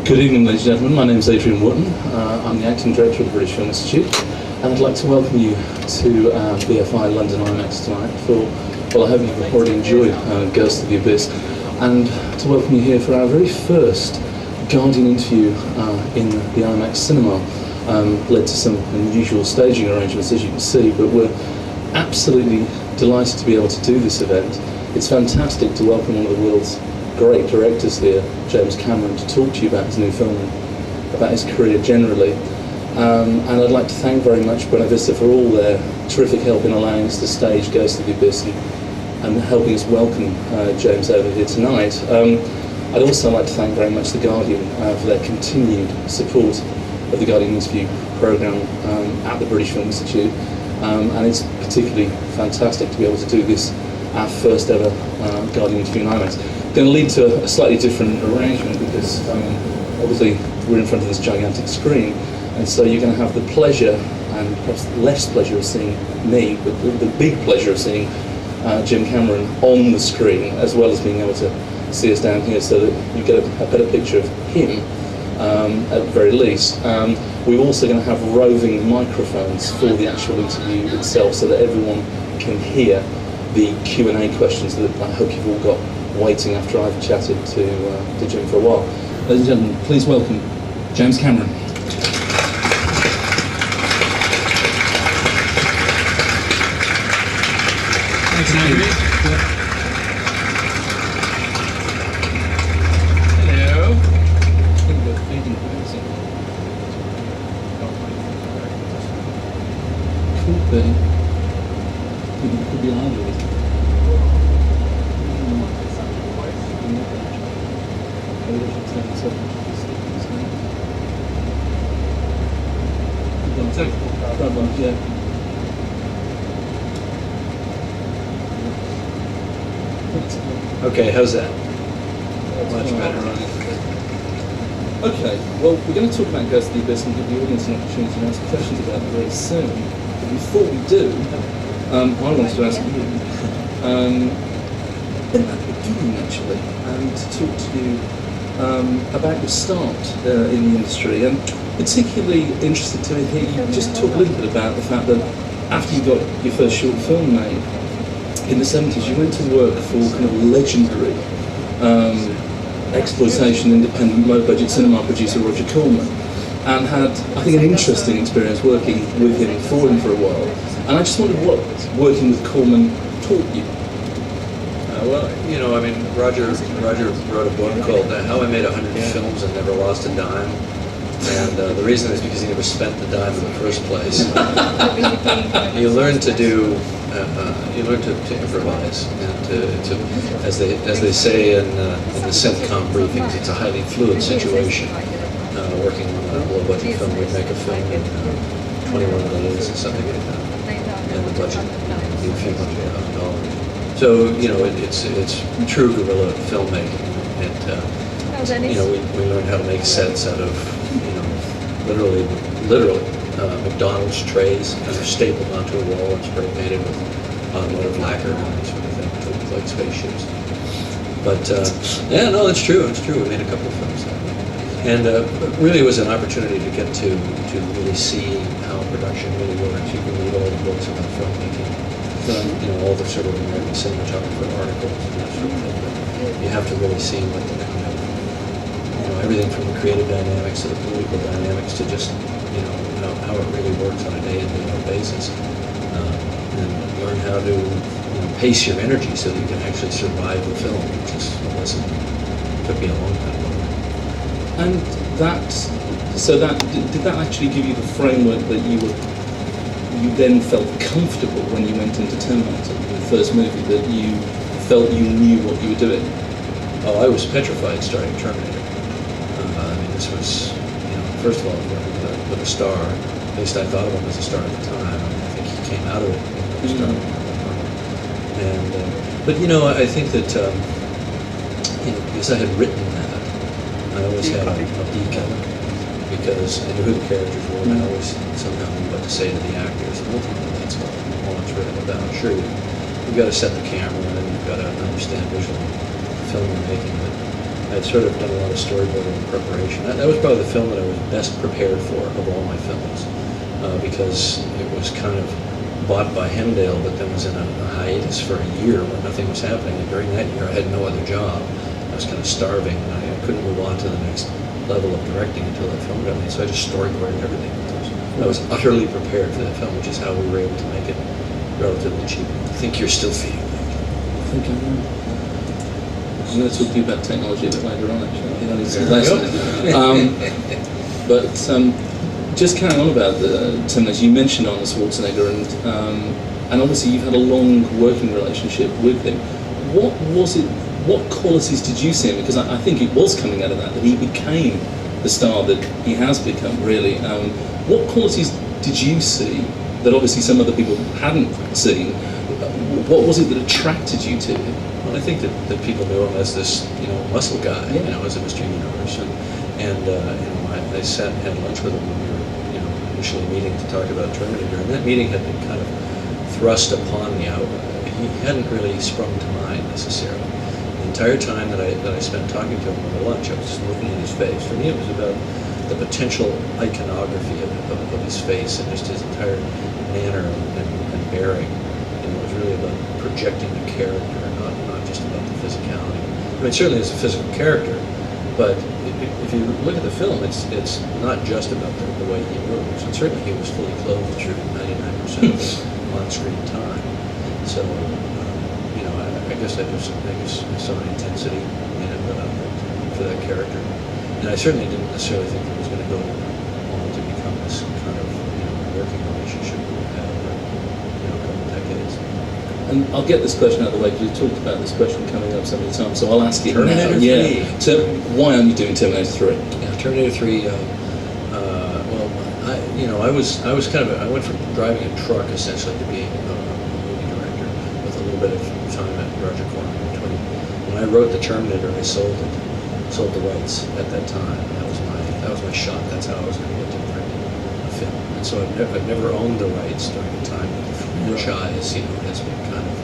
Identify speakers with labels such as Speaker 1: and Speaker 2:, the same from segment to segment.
Speaker 1: Good evening, ladies and gentlemen. My name is Adrian Wotton. I'm the Acting Director of the British Film Institute, and I'd like to welcome you to BFI London IMAX tonight for, well, I hope you've already enjoyed Ghost of the Abyss, and to welcome you here for our very first Guardian interview in the IMAX Cinema. Led to some unusual staging arrangements, as you can see, but we're absolutely delighted to be able to do this event. It's fantastic to welcome one of the world's great directors here, James Cameron, to talk to you about his new film and about his career generally. And I'd like to thank very much Buena Vista for all their terrific help in allowing us to stage Ghost of the Abyss and helping us welcome James over here tonight. I'd also like to thank very much The Guardian for their continued support of the Guardian interview programme at the British Film Institute. And it's particularly fantastic to be able to do this, our first ever Guardian interview in IMAX. Going to lead to a slightly different arrangement because obviously we're in front of this gigantic screen, and so you're going to have the pleasure and perhaps less pleasure of seeing me, but the big pleasure of seeing Jim Cameron on the screen, as well as being able to see us down here so that you get a better picture of him at the very least. We're also going to have roving microphones for the actual interview itself so that everyone can hear the Q&A questions that I hope you've all got waiting after I've chatted to Jim for a while. Ladies and gentlemen, please welcome James Cameron.
Speaker 2: Thanks, Andrew. Hello.
Speaker 1: I think we're feeding could be longer. Yeah.
Speaker 2: Okay, how's that? Much better.
Speaker 1: Okay, well, we're going to talk about Ghost of the Abyss and give the audience an opportunity to ask questions about it very soon. But before we do, I wanted to ask you, been at the beginning actually, and to talk to you about your start in the industry, and particularly interested to hear you just talk a little bit about the fact that after you got your first short film made in the 70s, you went to work for kind of legendary exploitation, independent, low-budget cinema producer Roger Corman, and had, I think, an interesting experience working with him, for him for a while. And I just wondered what working with Corman taught you.
Speaker 2: Well, you know, I mean, Roger wrote a book called How I Made 100 Films and Never Lost a Dime. And the reason is because he never spent the dime in the first place. You learn to do, you learn to improvise, and to as they say in the CENTCOM briefings, it's a highly fluid situation. Working on a low-budget film, we'd make a film in 21 days or something like that, and the budget would be a few $100,000. So you know, it's true guerrilla filmmaking. You know, we learned how to make sets out of, you know, literally McDonald's trays kind of stapled onto a wall and spray painted with automotive lacquer and that sort of thing to look like spaceships. But yeah, no, it's true. It's true. We made a couple of films that way, and really it was an opportunity to get to really see how production really works. You can read all the books about filmmaking, you know, all the sort of American cinematographer articles and that sort of thing. But you have to really see what the kind of, you know, everything from the creative dynamics to the political dynamics to just, you know, how it really works on a day-in-day-out basis, and learn how to, you know, pace your energy so that you can actually survive the film, which is a lesson that took me a long time to learn.
Speaker 1: And did that actually give you the framework that you then felt comfortable when you went into Terminator, the first movie, that you felt you knew what you were doing?
Speaker 2: Oh, I was petrified starting Terminator. I mean, this was, you know, first of all, with a star. At least I thought of him as a star at the time. I think he came out of it as a star. And but you know, I think that you know, because I had written that, I always had a beacon because I knew who the characters were, and I always somehow knew what to say to the actors. And ultimately, that's what all it's really about. Sure, you've got to set the camera and you've got to understand visual filmmaking, but I'd sort of done a lot of storyboarding and preparation. That was probably the film that I was best prepared for of all my films, because it was kind of bought by Hemdale, but then was in a hiatus for a year when nothing was happening. And during that year, I had no other job. I was kind of starving, and I couldn't move on to the next level of directing until that film got made. So I just storyboarded everything. I was utterly prepared for that film, which is how we were able to make it relatively cheap. I think you're still feeding me.
Speaker 1: I think I am. I'm going to talk to you about technology a bit later on, actually. I think that just carrying on about the Terminator, you mentioned Arnold Schwarzenegger, and obviously you've had a long working relationship with him. What was it? What qualities did you see in him? Because I think it was coming out of that he became the star that he has become, really. What qualities did you see that obviously some other people hadn't seen? What was it that attracted you to him?
Speaker 2: Well, I think that people knew him as this, muscle guy, as a Mr. Universe, and I sat and had lunch with him when we were, initially meeting to talk about Terminator, and that meeting had been kind of thrust upon me. He hadn't really sprung to mind necessarily. The entire time that I spent talking to him over lunch, I was just looking at his face. For me, it was about the potential iconography of his face and just his entire manner and bearing. It was really about projecting the character, not just about the physicality. I mean, certainly it's a physical character, but if you look at the film, it's not just about the way he moves. And certainly he was fully clothed through 99% of his on-screen time. So, I guess I saw an intensity in him for that character. And I certainly didn't necessarily think it was going to go on to become this kind of working relationship we had over a couple of decades.
Speaker 1: And I'll get this question out of the way because we've talked about this question coming up so many times, so I'll ask it
Speaker 2: Terminator
Speaker 1: now.
Speaker 2: 3.
Speaker 1: Yeah. So why aren't you doing Terminator 3?
Speaker 2: Yeah, Terminator 3. I was kind of I went from driving a truck essentially to being a movie director with a little bit of time at Roger Corman. When I wrote the Terminator, I sold the rights at that time. That was my shot. That's how I was going to get to direct a film. And so I've never owned the rights during the time that the franchise has been kind of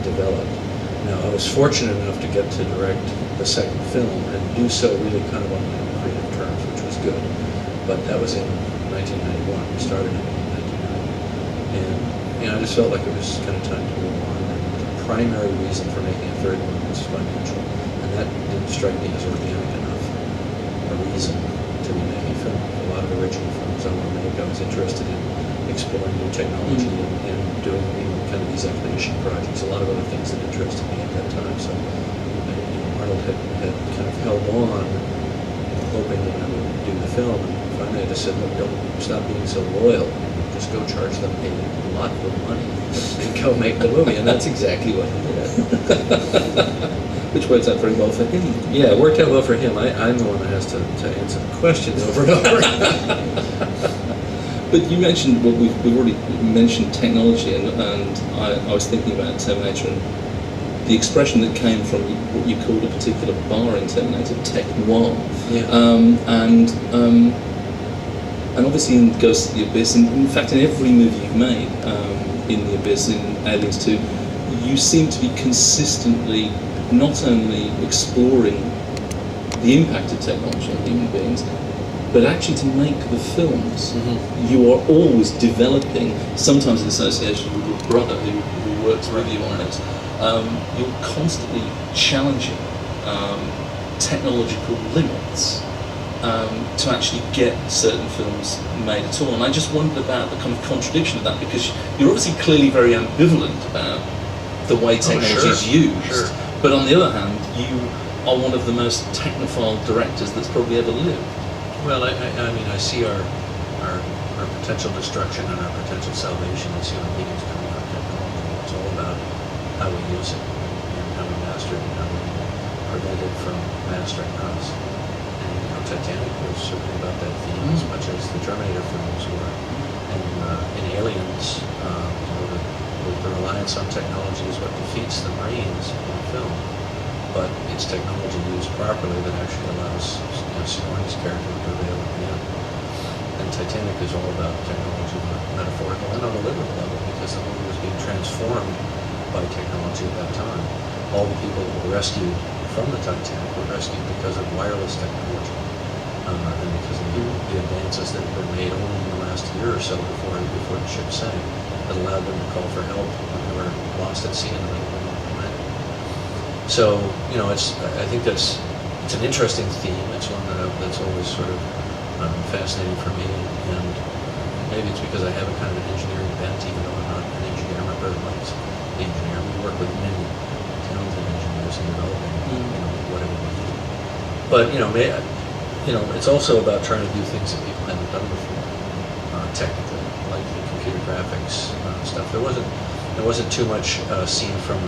Speaker 2: developed. Now I was fortunate enough to get to direct the second film and do so really kind of on my own creative terms, which was good. But that was in 1991. We started in 1990, and I just felt like it was kind of time to move on. And the primary reason for making a third one was financial, and that didn't strike me as organic enough a reason to be making a film. A lot of original films I want to make. I was interested in exploring new technology and doing kind of these expedition projects. A lot of other things that interested me at that time. So Arnold had kind of held on, hoping that I would do the film. And finally, I just said, "Look, don't stop being so loyal. Just go charge them a lot of money and go make the movie." And that's exactly what he did.
Speaker 1: Which works out very well for him.
Speaker 2: Yeah, it worked out well for him. I'm the one that has to answer the questions over and over.
Speaker 1: But you mentioned, well, we've already mentioned technology, and I was thinking about Terminator and the expression that came from what you called a particular bar in Terminator, tech noir.
Speaker 2: Yeah.
Speaker 1: And obviously in Ghost of the Abyss, and in fact in every movie you've made, in The Abyss, in Aliens 2, you seem to be consistently not only exploring the impact of technology on human beings, but actually to make the films, you are always developing, sometimes in association with your brother who works with you on it, you're constantly challenging technological limits to actually get certain films made at all. And I just wondered about the kind of contradiction of that, because you're obviously clearly very ambivalent about the way technology is used, but on the other hand, you are one of the most technophile directors that's probably ever lived.
Speaker 2: Well, I mean, I see our potential destruction and our potential salvation as human beings coming out of technology. It's all about how we use it and how we master it and how we prevent it from mastering us. And Titanic was certainly about that theme as much as the Terminator films were. And in Aliens, the reliance on technology is what defeats the Marines in the film. But it's technology used properly that actually allows Sigourney's character to prevail at the end. And Titanic is all about technology, metaphorical and on a literal level, because the movie was being transformed by technology at that time. All the people that were rescued from the Titanic were rescued because of wireless technology, and because of the advances that were made only in the last year or so before the ship sank, that allowed them to call for help when they were lost at sea in the middle of the night. So, you know, I think it's an interesting theme. It's one that's always sort of fascinating for me, and maybe it's because I have a kind of an engineering bent, even though I'm not an engineer. My brother likes the engineer. We work with many talented engineers in developing, you know, whatever we do. But it's also about trying to do things that people haven't done before, technically, like the computer graphics stuff. There wasn't too much seen from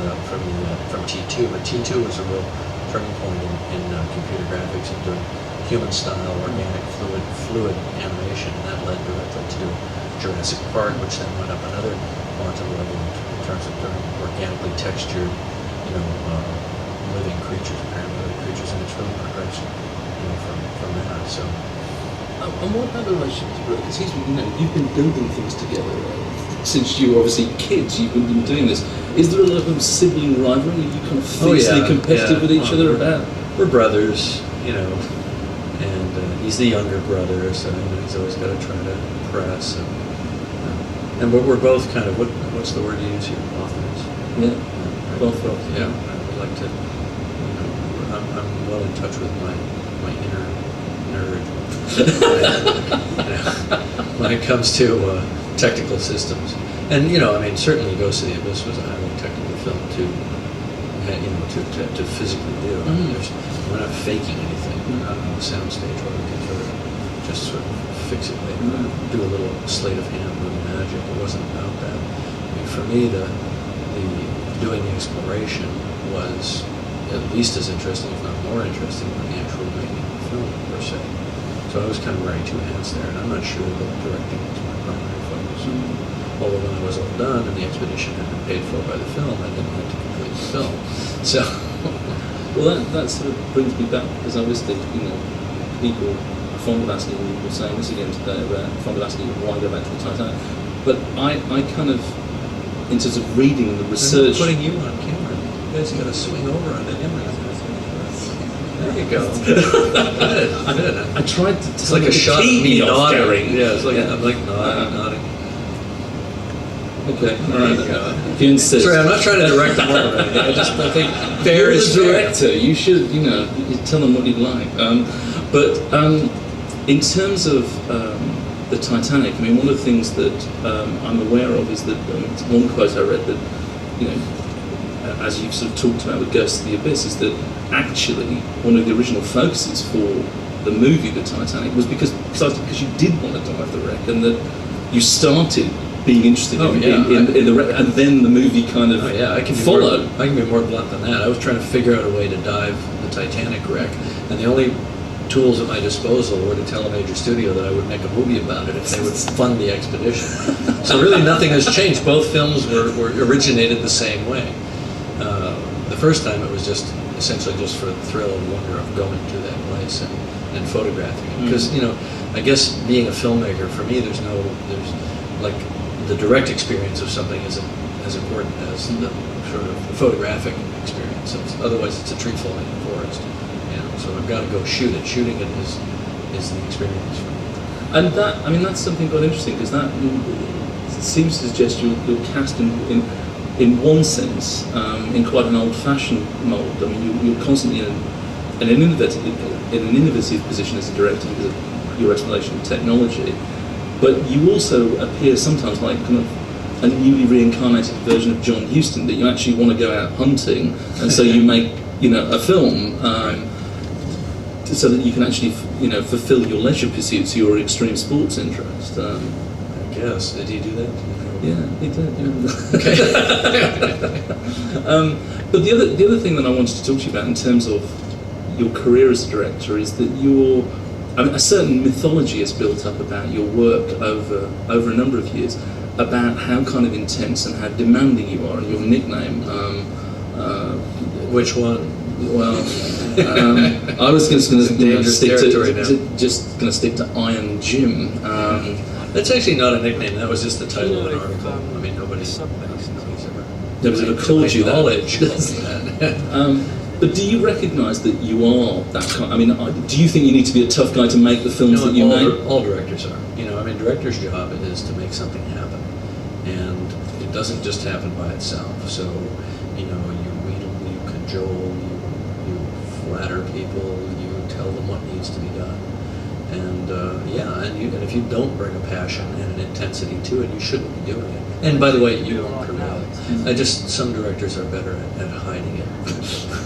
Speaker 2: T2, but T2 was a real turning point in computer graphics and doing human-style, organic, fluid animation, and that led directly to Jurassic Park, which then went up another quantum level in terms of organically textured, living creatures, apparently living creatures, and it's really progressed, from that. So.
Speaker 1: And what about the relationship with your brother? Because you've been building things together since you were obviously kids. You've been doing this. Is there a level of sibling rivalry? Are you kind of fiercely competitive with each other about?
Speaker 2: We're brothers, and he's the younger brother, so he's always got to try to impress. And we're both kind of what's the word you use here? Authors.
Speaker 1: Yeah. Both.
Speaker 2: Yeah. I like to. I'm well in touch with my inner nerd. When it comes to technical systems, and certainly Ghost of the Abyss was a highly technical film to physically do. We're not faking anything on the soundstage, where we can just sort of fix it later, do a little sleight of hand movie magic. It wasn't about that. I mean, for me, the doing the exploration was at least as interesting, if not more interesting, than the actual making of the film per se. So I was kind of wearing two hats there, and I'm not sure that directing was my primary focus. Although when I was all done and the expedition had been paid for by the film, I didn't have to complete the film. So,
Speaker 1: well, that sort of brings me back, because obviously, people are fond of asking, we were saying this again today, about fond of asking why go back to the Titanic. But I kind of, in terms of reading the research,
Speaker 2: putting you on camera, you guys got to swing over on the camera. There you go. Good.
Speaker 1: I tried to.
Speaker 2: It's like a shot of me nodding. Yeah, it's like I'm like nodding.
Speaker 1: Okay, all right.
Speaker 2: If you insist. Sorry, I'm not trying to direct them or anything. I think fair is fair.
Speaker 1: You're the director. You should, you tell them what you'd like. But in terms of the Titanic, I mean, one of the things that I'm aware of is that one quote I read that, as you've sort of talked about with Ghost of the Abyss, is that actually one of the original focuses for the movie, The Titanic, was precisely because you did want to dive the wreck, and that you started being interested in the wreck, and then the movie kind of followed.
Speaker 2: I can be more blunt than that. I was trying to figure out a way to dive the Titanic wreck, and the only tools at my disposal were to tell a major studio that I would make a movie about it if they would fund the expedition. So really nothing has changed. Both films were originated the same way. The first time it was essentially just for the thrill and wonder of going to that place and photographing it. Because, I guess being a filmmaker, for me, there's like the direct experience of something isn't as important as the sort of photographic experience. Otherwise it's a tree falling in the forest. So I've got to go shoot it. Shooting it is the experience for me.
Speaker 1: And that's something quite interesting, because that seems to suggest you're cast in one sense, in quite an old-fashioned mould. I mean, you're constantly in an innovative position as a director because of your exploration of technology, but you also appear sometimes like kind of a newly reincarnated version of John Huston, that you actually want to go out hunting, and so you make a film so that you can actually fulfill your leisure pursuits, your extreme sports interest.
Speaker 2: I guess. Did he do that?
Speaker 1: Yeah, he did. Yeah.
Speaker 2: Okay.
Speaker 1: But the other thing that I wanted to talk to you about in terms of your career as a director is that a certain mythology is built up about your work over a number of years, about how kind of intense and how demanding you are, and your nickname.
Speaker 2: Which one?
Speaker 1: Well, I was just going to stick to Iron Jim.
Speaker 2: That's actually not a nickname. That was just the title of an article. I mean, nobody's ever
Speaker 1: called you
Speaker 2: knowledge.
Speaker 1: But do you recognise that you are that kind? I mean, do you think you need to be a tough guy to make the films that you make?
Speaker 2: All directors are. You know, I mean, director's job is to make something happen, and it doesn't just happen by itself. So, you know, you wheedle, you cajole, you flatter people, you tell them what needs to be done, and and if you don't bring a passion and an intensity to it, you shouldn't be doing it. And by the way, you won't prevail. Some directors are better at hiding it,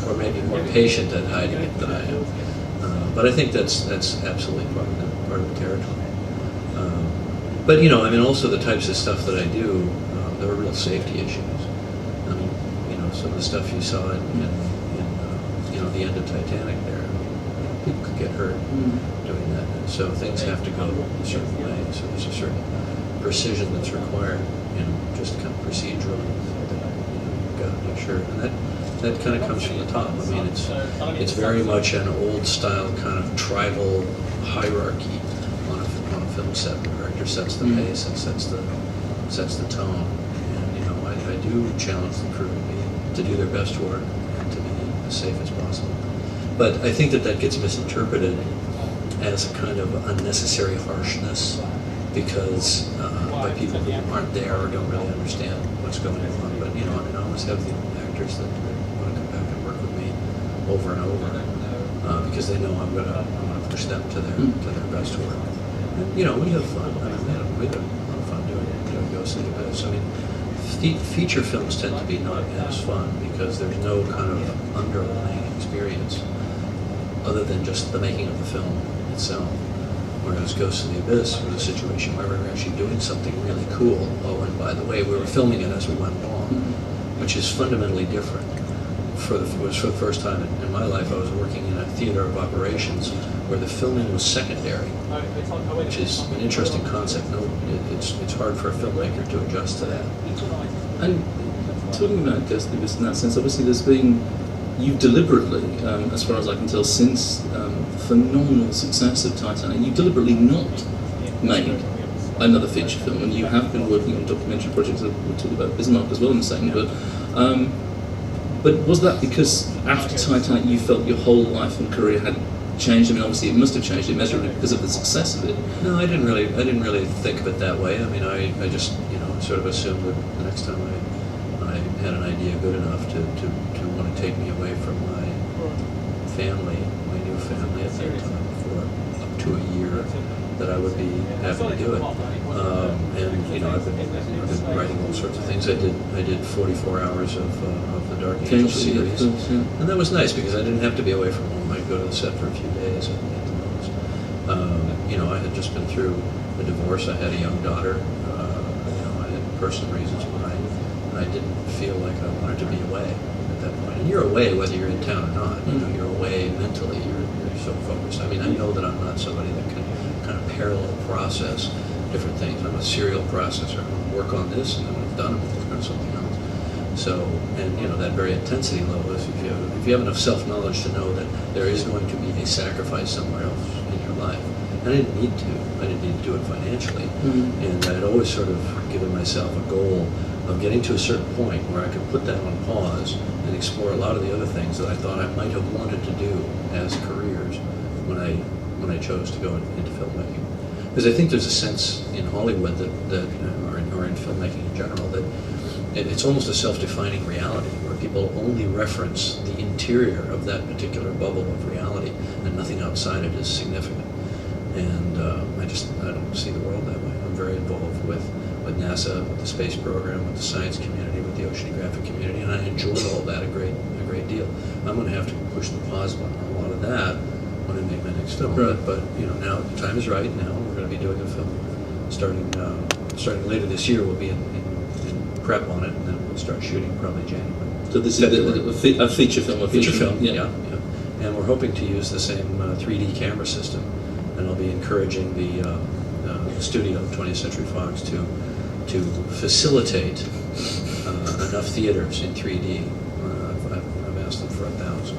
Speaker 2: or maybe more patient at hiding it than I am. But I think that's absolutely part of the territory. But you know, I mean, also the types of stuff that I do, there are real safety issues. I mean, you know, some of the stuff you saw in you know, the end of Titanic there, I mean, people could get hurt doing that. And so things have to go a certain way. So there's a certain precision that's required, you know, just kind of procedurally that, you know, you've got to make sure. And that kind of comes from the top. I mean, it's very much an old style kind of tribal hierarchy on a film set. The director sets the pace and sets the tone. And you know, I do challenge the crew to do their best work and to be as safe as possible. But I think that gets misinterpreted as a kind of unnecessary harshness because by people who aren't there or don't really understand what's going on. But you know, I mean, I always have the actors that want to come back and work with me over and over because they know I'm gonna push them to their best work. And, you know, we have fun. I mean, we had a lot of fun doing Ghost in the Abyss. I mean, feature films tend to be not as fun because there's no kind of underlying experience other than just the making of the film itself. Whereas Ghost in the Abyss was a situation where we were actually doing something really cool. Oh, and by the way, we were filming it as we went along, which is fundamentally different. It was for the first time in my life, I was working in a theater of operations where the filming was secondary, which is an interesting concept. No, it's hard for a filmmaker to adjust to that.
Speaker 1: And talking about Ghost in the Abyss in that sense, obviously there's been, you've deliberately, as far as I can tell, since the phenomenal success of Titanic, you've deliberately not made another feature film, and you have been working on documentary projects. We'll talk about Bismarck as well in a second, but was that because after Titanic you felt your whole life and career had changed? I mean, obviously it must have changed immeasurably because of the success of it.
Speaker 2: No, I didn't really think of it that way. I mean, I just, you know, sort of assumed that the next time I had an idea good enough to want to take me away from my family, my new family at that time, for up to a year, that I would be happy to do it. And you know, I've been writing all sorts of things. I did 44 hours of the Dark Angel series, and that was nice because I didn't have to be away from home. I'd go to the set for a few days at the most. You know, I had just been through a divorce. I had a young daughter. You know, I had personal reasons why I didn't feel like I wanted to be away at that point. And you're away whether you're in town or not. You know, you're away mentally. You're so focused. I mean, I know that I'm not somebody that can kind of parallel process different things. I'm a serial processor. I'll work on this, and then when I'm done, I'll work on something else. So, and you know, that very intensity level is if you have enough self-knowledge to know that there is going to be a sacrifice somewhere else in your life. And I didn't need to. I didn't need to do it financially. And I'd always sort of given myself a goal of getting to a certain point where I could put that on pause and explore a lot of the other things that I thought I might have wanted to do as careers when I chose to go into filmmaking. Because I think there's a sense in Hollywood or in filmmaking in general that it's almost a self-defining reality where people only reference the interior of that particular bubble of reality and nothing outside it is significant. And I don't see the world that way. I'm very involved with NASA, with the space program, with the science community, with the oceanographic community, and I enjoy all that a great deal. I'm going to have to push the pause button on a lot of that when I make my next film.
Speaker 1: Right.
Speaker 2: But you know, now the time is right. Now we're going to be doing a film starting later this year. We'll be in prep on it, and then we'll start shooting probably January.
Speaker 1: So this is a feature film.
Speaker 2: Yeah. And we're hoping to use the same 3D camera system, and I'll be encouraging the studio, 20th Century Fox, to facilitate enough theaters in 3D. I've asked them for 1,000.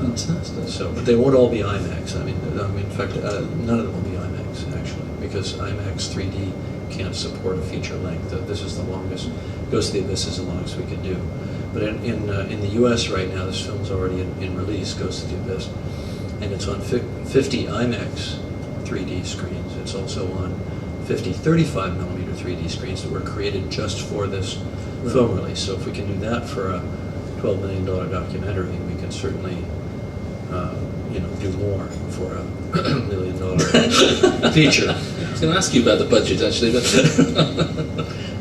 Speaker 1: Fantastic.
Speaker 2: So, but they won't all be IMAX. I mean, in fact, none of them will be IMAX actually, because IMAX 3D can't support a feature length. This is the longest. Ghost of the Abyss is the longest we can do. But in the U.S. right now, this film's already in release, Ghost of the Abyss, and it's on 50 IMAX 3D screens. It's also on 50 35 millimeter 3D screens that were created just for this film release. So if we can do that for a $12 million documentary, we can certainly do more for a $1 million feature.
Speaker 1: I was going to ask you about the budget actually, but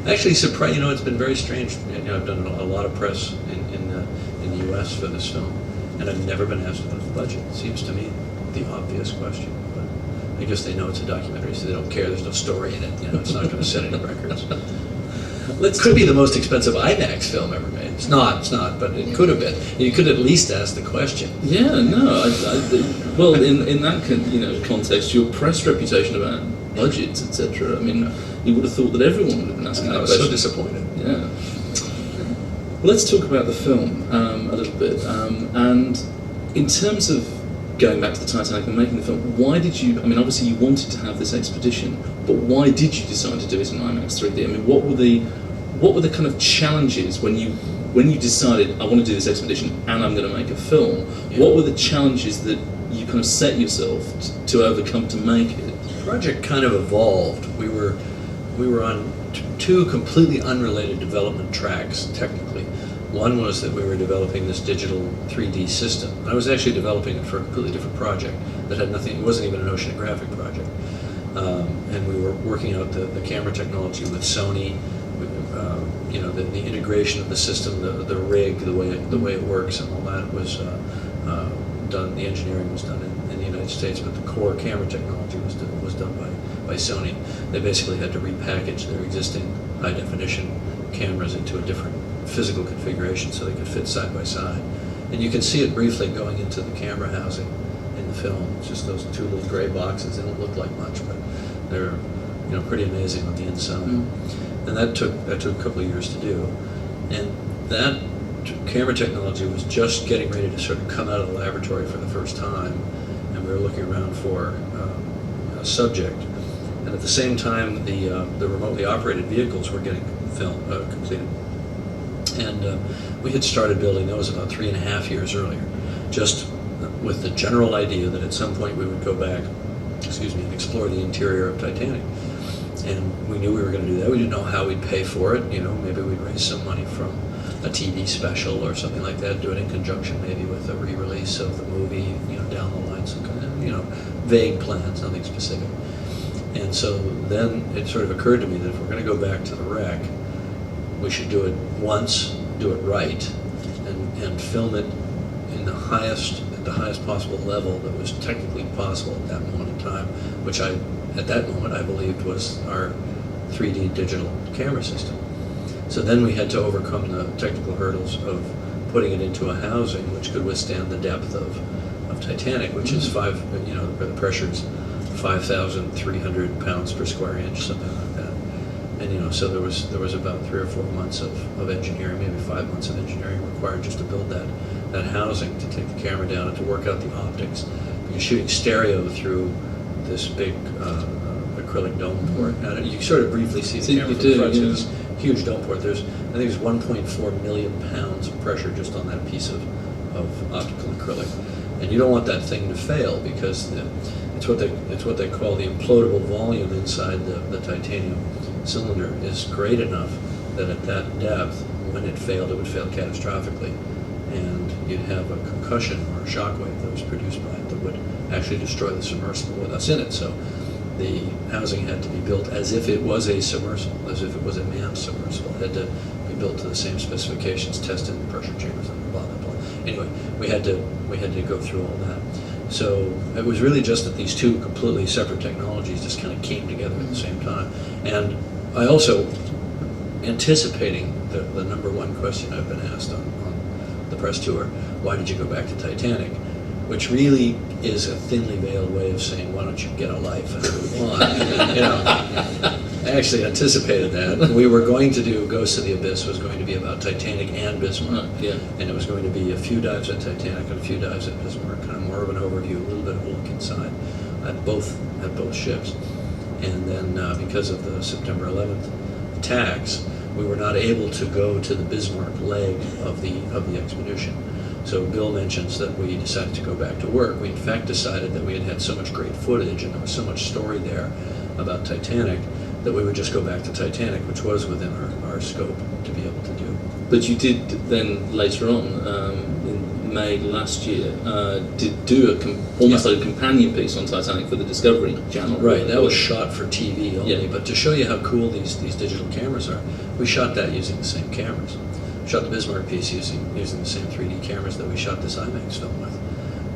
Speaker 2: actually, it's been very strange. I've done a lot of press in the U.S. for this film, and I've never been asked about the budget. It seems to me the obvious question, but I guess they know it's a documentary, so they don't care. There's no story in it. It's not going to set any records. It could be the most expensive IMAX film ever made. It's not, but it could have been. You could at least ask the question.
Speaker 1: Yeah, no. Well, in that context, your press reputation about budgets, etc. I mean, you would have thought that everyone would have been asking that question.
Speaker 2: I was so disappointed.
Speaker 1: Yeah. Well, let's talk about the film a little bit. And in terms of going back to the Titanic and making the film, why did you? I mean, obviously you wanted to have this expedition, but why did you decide to do it in IMAX 3D? I mean, what were the kind of challenges when you decided I want to do this expedition and I'm going to make a film?
Speaker 2: Yeah.
Speaker 1: What were the challenges that you kind of set yourself to overcome to make it?
Speaker 2: The project kind of evolved. We were on two completely unrelated development tracks technically. One was that we were developing this digital 3D system. I was actually developing it for a completely different project that had nothing. It wasn't even an oceanographic project. And we were working out the camera technology with Sony. The integration of the system, the rig, the way it works, and all that was done. The engineering was done in the United States, but the core camera technology was done by Sony. They basically had to repackage their existing high definition cameras into a different physical configuration so they could fit side by side. And you can see it briefly going into the camera housing in the film. It's just those two little gray boxes. They don't look like much, but they're pretty amazing on the inside. And that took a couple of years to do. And that camera technology was just getting ready to sort of come out of the laboratory for the first time, and we were looking around for a subject. And at the same time, the remotely operated vehicles were getting completed. And we had started building those about 3.5 years earlier, just with the general idea that at some point we would go back, and explore the interior of Titanic. And we knew we were going to do that. We didn't know how we'd pay for it. Maybe we'd raise some money from a TV special or something like that, do it in conjunction maybe with a re-release of the movie, down the line, some kind of, vague plans, nothing specific. And so then it sort of occurred to me that if we're going to go back to the wreck, we should do it once, do it right, and film it in the highest possible level that was technically possible at that moment in time, which at that moment I believed was our 3D digital camera system. So then we had to overcome the technical hurdles of putting it into a housing which could withstand the depth of Titanic, which is where the pressure is 5,300 pounds per square inch, something like that. And so there was about 3 or 4 months of engineering, maybe 5 months of engineering required just to build that housing, to take the camera down and to work out the optics. Because shooting stereo through this big acrylic dome port, and you sort of briefly see the camera from the front. So this huge dome port. I think there's 1.4 million pounds of pressure just on that piece of optical acrylic, and you don't want that thing to fail because it's what they call the implodable volume inside the titanium cylinder is great enough that at that depth, when it failed, it would fail catastrophically, and you'd have a concussion or a shock wave that was produced by it that would actually destroy the submersible with us in it. So the housing had to be built as if it was a submersible, as if it was a manned submersible. It had to be built to the same specifications, tested in pressure chambers, and blah blah blah. Anyway, we had to go through all that. So it was really just that these two completely separate technologies just kind of came together at the same time. And I also, anticipating the number one question I've been asked on the press tour, why did you go back to Titanic? Which really is a thinly veiled way of saying, why don't you get a life and move on? I actually anticipated that. We were going to do Ghosts of the Abyss was going to be about Titanic and Bismarck.
Speaker 1: Yeah.
Speaker 2: And it was going to be a few dives at Titanic and a few dives at Bismarck, kind of more of an overview, a little bit of a look inside at both ships. And then because of the September 11th attacks, we were not able to go to the Bismarck leg of the expedition. So Bill mentions that we decided to go back to work. We in fact decided that we had had so much great footage and there was so much story there about Titanic that we would just go back to Titanic, which was within our scope to be able to do.
Speaker 1: But you did then later on, in May last year, did do almost like a companion piece on Titanic for the Discovery Channel.
Speaker 2: Right, that was shot for TV only,
Speaker 1: Yeah.
Speaker 2: but to show you how cool these digital cameras are, we shot that using the same cameras. Shot the Bismarck piece using the same 3D cameras that we shot this IMAX film with.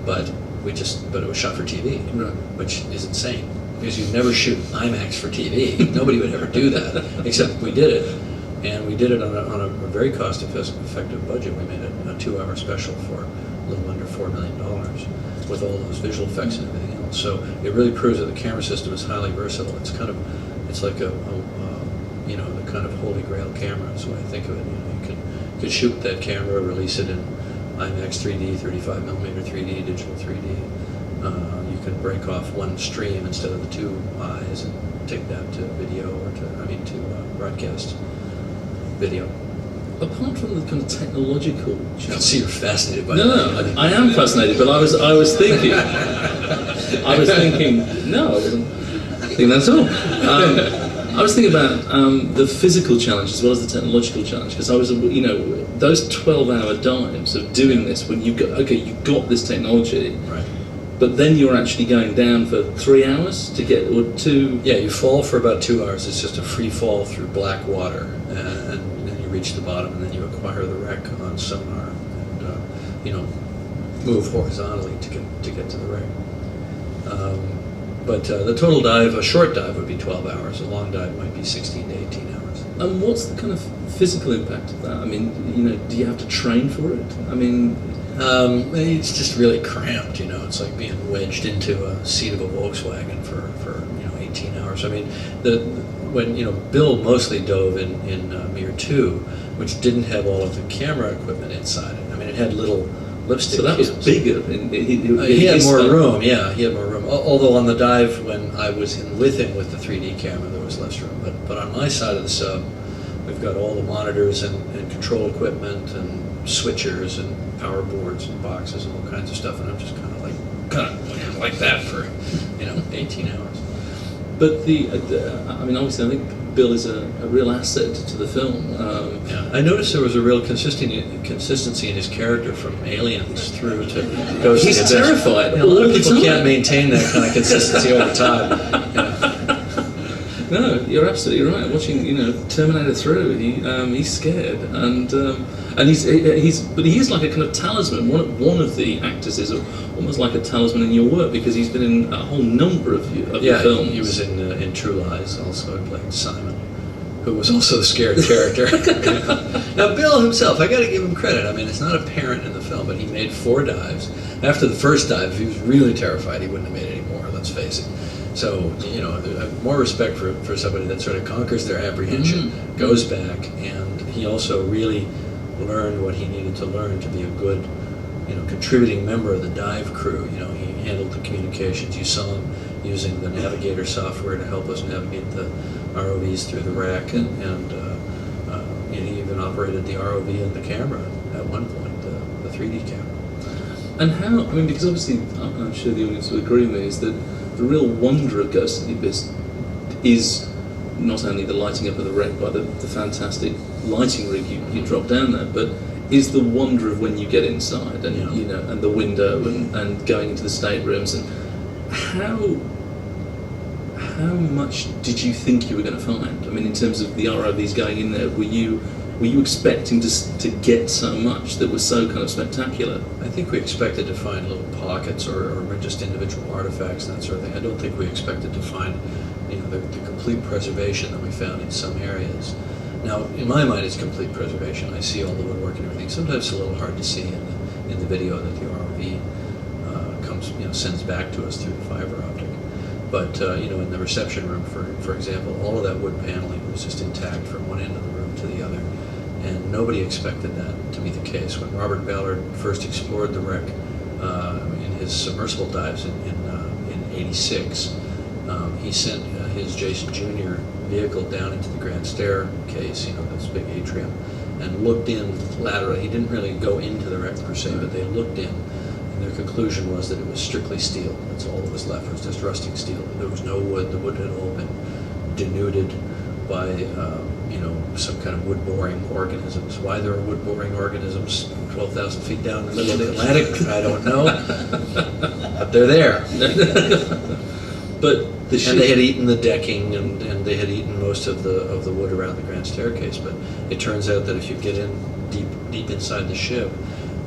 Speaker 2: But it was shot for TV,
Speaker 1: Right.
Speaker 2: which is insane, because you never shoot IMAX for TV. Nobody would ever do that, except we did it. And we did it on a very cost-effective budget. We made a 2-hour special for a little under $4 million with all those visual effects and everything else. So it really proves that the camera system is highly versatile. It's like the kind of holy grail camera is the way I think of it. You could shoot that camera, release it in IMAX 3D, 35mm 3D, digital 3D. You can break off one stream instead of the two eyes and take that to video or to broadcast video.
Speaker 1: Apart from the kind of technological
Speaker 2: I can
Speaker 1: challenge.
Speaker 2: see you're fascinated by that.
Speaker 1: No, I am fascinated, but I was thinking, no, I wasn't thinking that at all. I was thinking about the physical challenge as well as the technological challenge, because I was, those 12-hour dives of doing this when you got this technology,
Speaker 2: Right.
Speaker 1: but then you're actually going down for 3 hours to get, or 2.
Speaker 2: Yeah, you fall for about 2 hours. It's just a free fall through black water, and then you reach the bottom, and then you acquire the wreck on sonar, and move horizontally to get to the wreck. But the total dive, a short dive would be 12 hours. A long dive might be 16 to 18 hours.
Speaker 1: And what's the kind of physical impact of that? I mean, do you have to train for it? I mean,
Speaker 2: it's just really cramped. It's like being wedged into a seat of a Volkswagen for 18 hours. I mean, when Bill mostly dove in Mir 2, which didn't have all of the camera equipment inside it. I mean, it had little lipstick.
Speaker 1: So that was
Speaker 2: cubes.
Speaker 1: bigger.
Speaker 2: He had more room. Yeah, he had more room. Although on the dive when I was with him with the 3D camera, there was less room. But on my side of the sub, we've got all the monitors and control equipment and switchers and power boards and boxes and all kinds of stuff. And I'm just kind of like that for 18 hours.
Speaker 1: But obviously, I think Bill is a real asset to the film.
Speaker 2: Yeah. I noticed there was a real consistency in his character from Aliens through to Ghost of the
Speaker 1: He's
Speaker 2: Abyss.
Speaker 1: terrified.
Speaker 2: A lot of
Speaker 1: all the
Speaker 2: people
Speaker 1: time.
Speaker 2: can't maintain that kind of consistency over time.
Speaker 1: No, you're absolutely right. Watching, Terminator through, he's scared, and he is like a kind of talisman. One of the actors is almost like a talisman in your work, because he's been in a whole number of your films.
Speaker 2: He was in True Lies also. He played Simon, who was also the scared character. Now, Bill himself, I got to give him credit. I mean, it's not apparent in the film, but he made 4 dives. After the first dive, if he was really terrified, he wouldn't have made any more. Let's face it. So, I have more respect for somebody that sort of conquers their apprehension, goes back, and he also really learned what he needed to learn to be a good, contributing member of the dive crew. He handled the communications. You saw him using the Navigator software to help us navigate the ROVs through the wreck, and he even operated the ROV and the camera at one point, the 3D camera.
Speaker 1: And how? I mean, because obviously, I'm sure the audience will agree with me, is that the real wonder of Ghost of the Abyss is not only the lighting up of the wreck by the fantastic lighting rig you drop down there, but is the wonder of when you get inside and and the window and going into the staterooms, and how much did you think you were going to find? I mean, in terms of the ROVs going in there, were you expecting to get so much that was so kind of spectacular?
Speaker 2: I think we expected to find little pockets or just individual artifacts and that sort of thing. I don't think we expected to find the complete preservation that we found in some areas. Now, in my mind, it's complete preservation. I see all the woodwork and everything. Sometimes it's a little hard to see in the video that the ROV sends back to us through the fiber optic. But in the reception room, for example, all of that wood paneling was just intact from one end of the room to the other, and nobody expected that to be the case. When Robert Ballard first explored the wreck in his submersible dives in '86, he sent his Jason Jr. vehicle down into the grand staircase, this big atrium, and looked in laterally. He didn't really go into the wreck per se, but they looked in. And their conclusion was that it was strictly steel. That's all that was left. It was just rusting steel. There was no wood. The wood had all been denuded by, some kind of wood-boring organisms. Why there are wood-boring organisms 12,000 feet down in the middle of the Atlantic, I don't know. But they're there.
Speaker 1: But
Speaker 2: and they had eaten the decking, and they had eaten most of the wood around the grand staircase. But it turns out that if you get in deep inside the ship,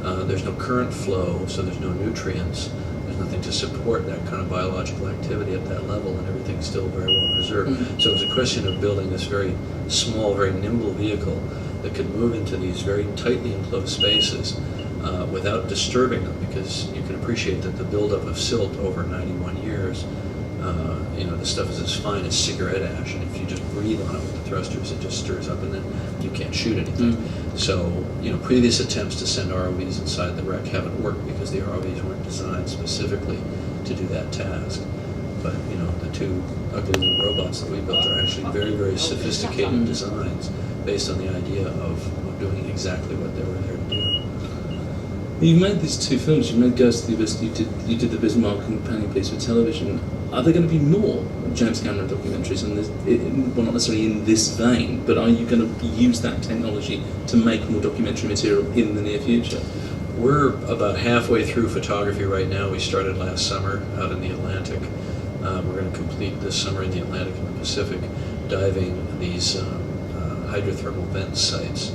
Speaker 2: there's no current flow, so there's no nutrients. There's nothing to support that kind of biological activity at that level, and everything's still very well preserved.
Speaker 1: Mm-hmm.
Speaker 2: So it was a question of building this very small, very nimble vehicle that could move into these very tightly enclosed spaces without disturbing them, because you can appreciate that the buildup of silt over 91 years, the stuff is as fine as cigarette ash, and if you just breathe on it with the thrusters, it just stirs up, and then you can't shoot anything. So, previous attempts to send ROVs inside the wreck haven't worked because the ROVs weren't designed specifically to do that task. But, the two ugly little robots that we built are actually very, very sophisticated designs based on the idea of doing exactly what they were there to do.
Speaker 1: You made these two films. You made Ghost of the Abyss. You did the Bismarck companion piece for television. Are there going to be more James Cameron documentaries? Well, not necessarily in this vein, but are you going to use that technology to make more documentary material in the near future?
Speaker 2: We're about halfway through photography right now. We started last summer out in the Atlantic. We're going to complete this summer in the Atlantic and the Pacific, diving these hydrothermal vent sites,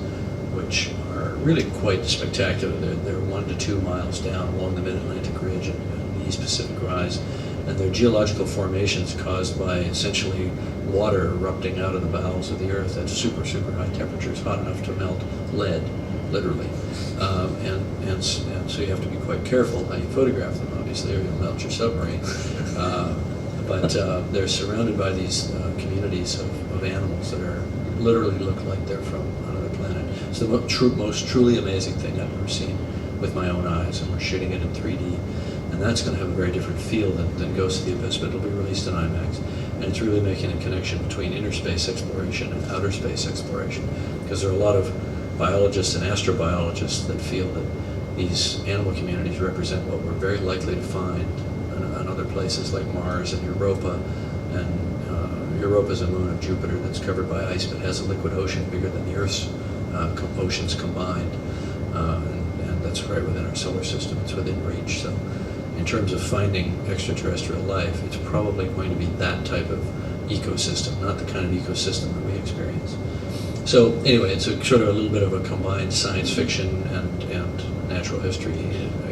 Speaker 2: which are really quite spectacular. They're 1 to 2 miles down along the Mid-Atlantic Ridge and the East Pacific Rise, and they're geological formations caused by essentially water erupting out of the bowels of the Earth at super, super high temperatures, hot enough to melt lead, literally. And so you have to be quite careful how you photograph them, obviously, or you'll melt your submarine. But they're surrounded by these communities of animals that are literally look like they're from another planet. It's the most truly amazing thing I've ever seen with my own eyes, and we're shooting it in 3D. And that's going to have a very different feel than Ghost of the Abyss, but it'll be released in IMAX. And it's really making a connection between inner space exploration and outer space exploration, because there are a lot of biologists and astrobiologists that feel that these animal communities represent what we're very likely to find on other places like Mars and Europa. And Europa is a moon of Jupiter that's covered by ice, but has a liquid ocean bigger than the Earth's oceans combined. And that's right within our solar system. It's within reach. So in terms of finding extraterrestrial life, it's probably going to be that type of ecosystem, not the kind of ecosystem that we experience. So anyway, it's sort of a little bit of a combined science fiction and natural history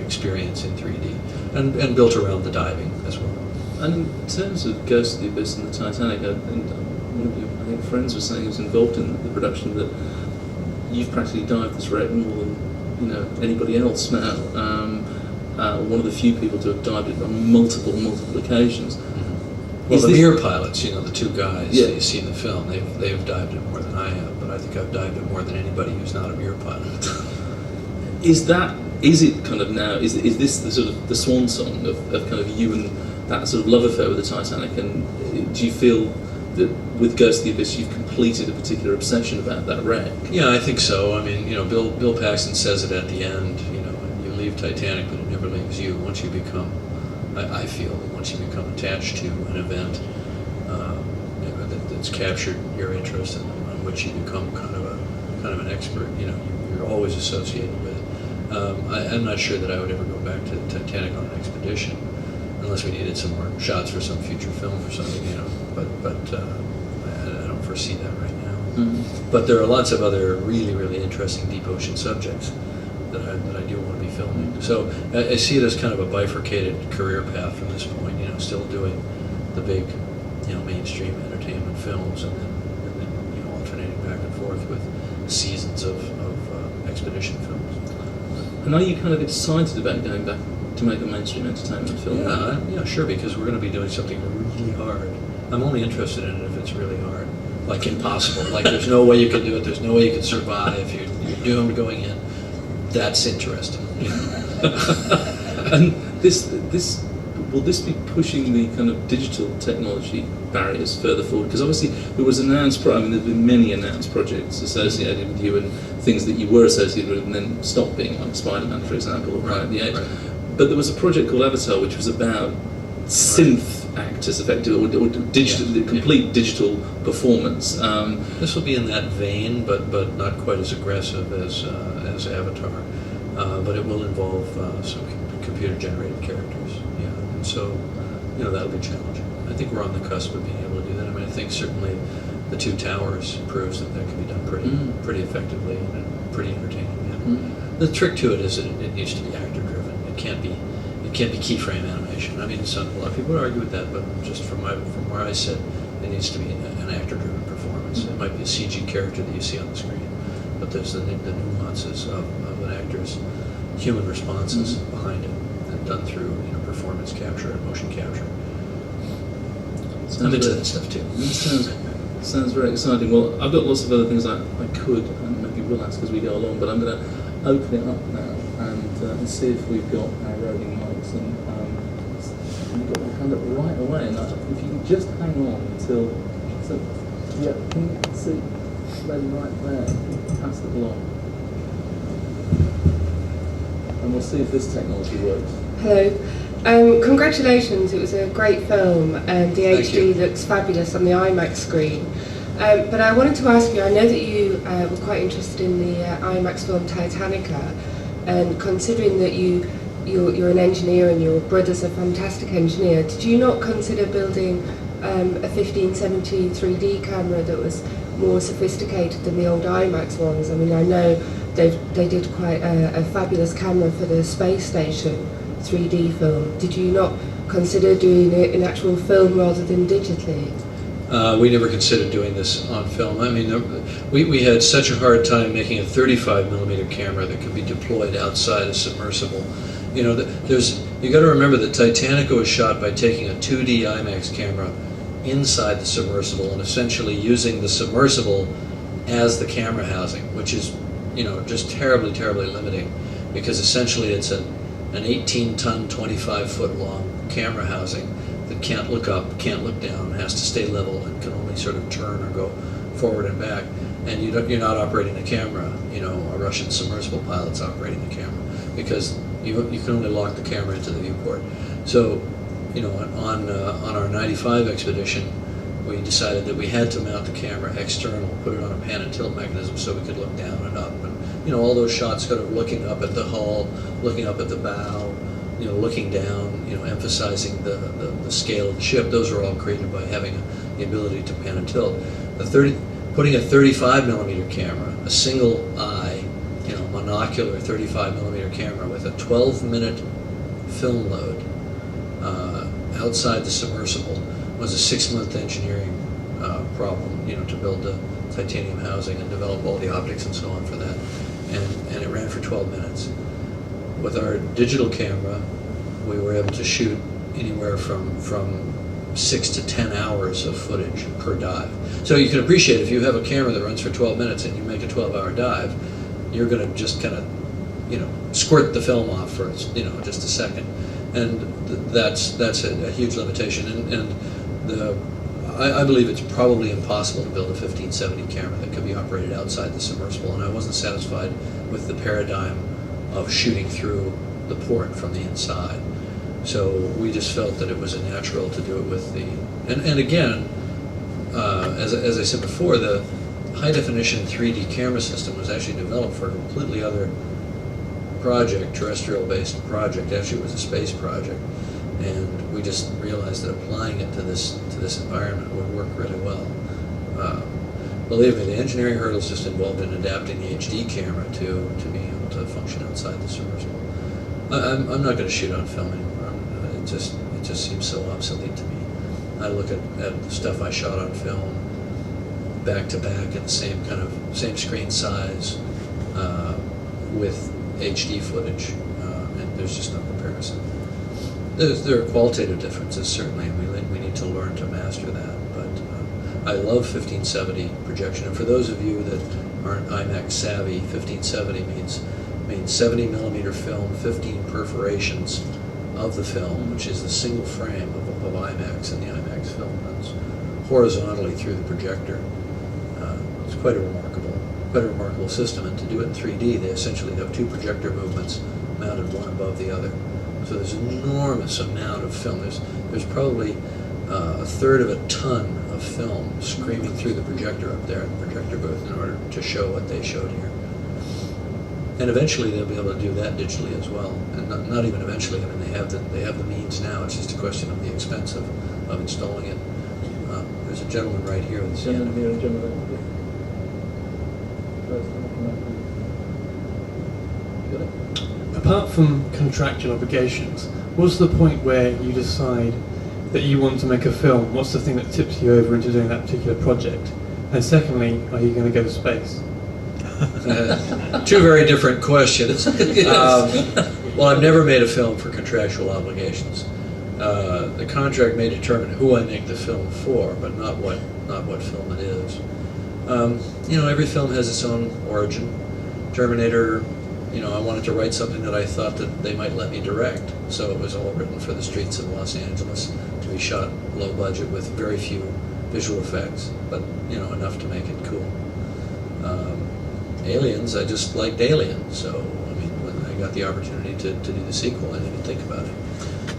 Speaker 2: experience in 3D, and built around the diving as well.
Speaker 1: And in terms of Ghost of the Abyss and the Titanic, and one of your, I think, friends was saying, who was involved in the production, that you've practically dived this wreck more than anybody else now. One of the few people to have dived it on multiple occasions.
Speaker 2: Well, the Mir pilots, the two guys
Speaker 1: Yeah.
Speaker 2: that you see in the film, they've dived it more than I have, but I think I've dived it more than anybody who's not a Mir pilot.
Speaker 1: Is it kind of now, is this the sort of the swan song of kind of you and that sort of love affair with the Titanic, and do you feel that with Ghost of the Abyss you've completed a particular obsession about that wreck?
Speaker 2: Yeah, I think so. I mean, Bill Paxton says it at the end, you leave Titanic, but it never leaves you. Once you become, I feel that once you become attached to an event that's captured your interest and on which you become kind of an expert, you're always associated with it. I'm not sure that I would ever go back to Titanic on an expedition, unless we needed some more shots for some future film or something, But I don't foresee that right now.
Speaker 1: Mm-hmm.
Speaker 2: But there are lots of other really, really interesting deep ocean subjects that I do want to be filming. So I see it as kind of a bifurcated career path from this point. Still doing the big, mainstream entertainment films, and then alternating back and forth with seasons of expedition films.
Speaker 1: And are you kind of excited about going back to make a mainstream entertainment film?
Speaker 2: Yeah, sure, because we're going to be doing something really hard. I'm only interested in it if it's really hard, like impossible. Like there's no way you can do it. There's no way you can survive. You're doomed going in. That's interesting.
Speaker 1: And will this be pushing the kind of digital technology barriers further forward? Because obviously there was announced, I mean, there've been many announced projects associated with you and things that you were associated with and then stopped being, like Spider-Man, for example, or Planet of the Apes.
Speaker 2: Right.
Speaker 1: But there was a project called Avatar, which was about synth actors, effectively, or digital, complete digital performance.
Speaker 2: This will be in that vein, but not quite as aggressive as Avatar. But it will involve some computer-generated characters. Yeah, and so that'll be challenging. I think we're on the cusp of being able to do that. I mean, I think certainly the Two Towers proves that can be done pretty effectively and pretty entertaining. Yeah. The trick to it is that it needs to be actor-driven. It can't be keyframe animation. I mean, a lot of people would argue with that, but just from where I sit, it needs to be an actor-driven performance. It might be a CG character that you see on the screen, but there's the nuances of an actor's human responses behind it, and done through performance capture and motion capture. I'm into that stuff too.
Speaker 1: Sounds very exciting. Well, I've got lots of other things I could and maybe will ask as we go along, but I'm going to open it up now and see if we've got our roving mics. And you've got my hand up right away, and if you can just hang on until yeah, can you see ready right there? Pass it along, and we'll see if this technology works.
Speaker 3: Hello. Congratulations, it was a great film and the HD looks fabulous on the IMAX screen. But I wanted to ask you, I know that you were quite interested in the IMAX film Titanica, and considering that you're an engineer and your brother's a fantastic engineer, did you not consider building a 1570 3D camera that was more sophisticated than the old IMAX ones? I mean, I know they did quite a fabulous camera for the space station 3D film. Did you not consider doing it in actual film rather than digitally?
Speaker 2: We never considered doing this on film. I mean, we had such a hard time making a 35mm camera that could be deployed outside a submersible. You got to remember that Titanica was shot by taking a 2D IMAX camera inside the submersible and essentially using the submersible as the camera housing, which is, just terribly, terribly limiting, because essentially it's an 18-ton, 25-foot long camera housing that can't look up, can't look down, has to stay level, and can only sort of turn or go forward and back. And you're not operating the camera. A Russian submersible pilot's operating the camera, because you can only lock the camera into the viewport. So, on our 95 expedition, we decided that we had to mount the camera external, put it on a pan and tilt mechanism so we could look down and up. And, all those shots kind of looking up at the hull, looking up at the bow, looking down, emphasizing the scale of the ship. Those are all created by having the ability to pan and tilt. Putting a 35mm camera, a single eye, monocular 35mm camera with a 12-minute film load outside the submersible was a 6-month engineering problem, to build the titanium housing and develop all the optics and so on for that. And it ran for 12 minutes. With our digital camera, we were able to shoot anywhere from 6 to 10 hours of footage per dive. So you can appreciate, if you have a camera that runs for 12 minutes and you make a 12-hour dive, you're going to just kind of, squirt the film off for, just a second. And that's a huge limitation. And I believe it's probably impossible to build a 1570 camera that could be operated outside the submersible. And I wasn't satisfied with the paradigm of shooting through the port from the inside. So we just felt that it was a natural to do it with the, and again, as I said before, the high definition 3D camera system was actually developed for a completely other project, terrestrial based project. Actually it was a space project, and we just realized that applying it to this environment would work really well. Believe me, the engineering hurdles just involved in adapting the HD camera to being able to function outside the submersible. I'm not going to shoot on film anymore. It just seems so obsolete to me. I look at the stuff I shot on film back to back in the same same screen size with HD footage, and there's just no comparison. There are qualitative differences, certainly, and we need to learn to master that. But I love 1570 projection, and for those of you that aren't IMAX savvy, 1570 means 70 millimeter film, 15 perforations of the film, which is the single frame of IMAX, and the IMAX film runs horizontally through the projector. It's quite a remarkable system, and to do it in 3D, they essentially have two projector movements mounted one above the other. So there's an enormous amount of film. There's probably a third of a ton of film screaming through the projector up there in the projector booth in order to show what they showed here. And eventually they'll be able to do that digitally as well. And not even eventually. I mean, they have the means now. It's just a question of the expense of installing it. There's a gentleman right here with his hand.
Speaker 4: Apart from contractual obligations, what's the point where you decide that you want to make a film? What's the thing that tips you over into doing that particular project? And secondly, are you going to go to space?
Speaker 2: Two very different questions. Well, I've never made a film for contractual obligations. The contract may determine who I make the film for, but not what film it is. Every film has its own origin. Terminator, I wanted to write something that I thought that they might let me direct, so it was all written for the streets of Los Angeles to be shot low budget with very few visual effects, but enough to make it cool. Aliens, I just liked Aliens, so when I got the opportunity to do the sequel, I didn't even think about it.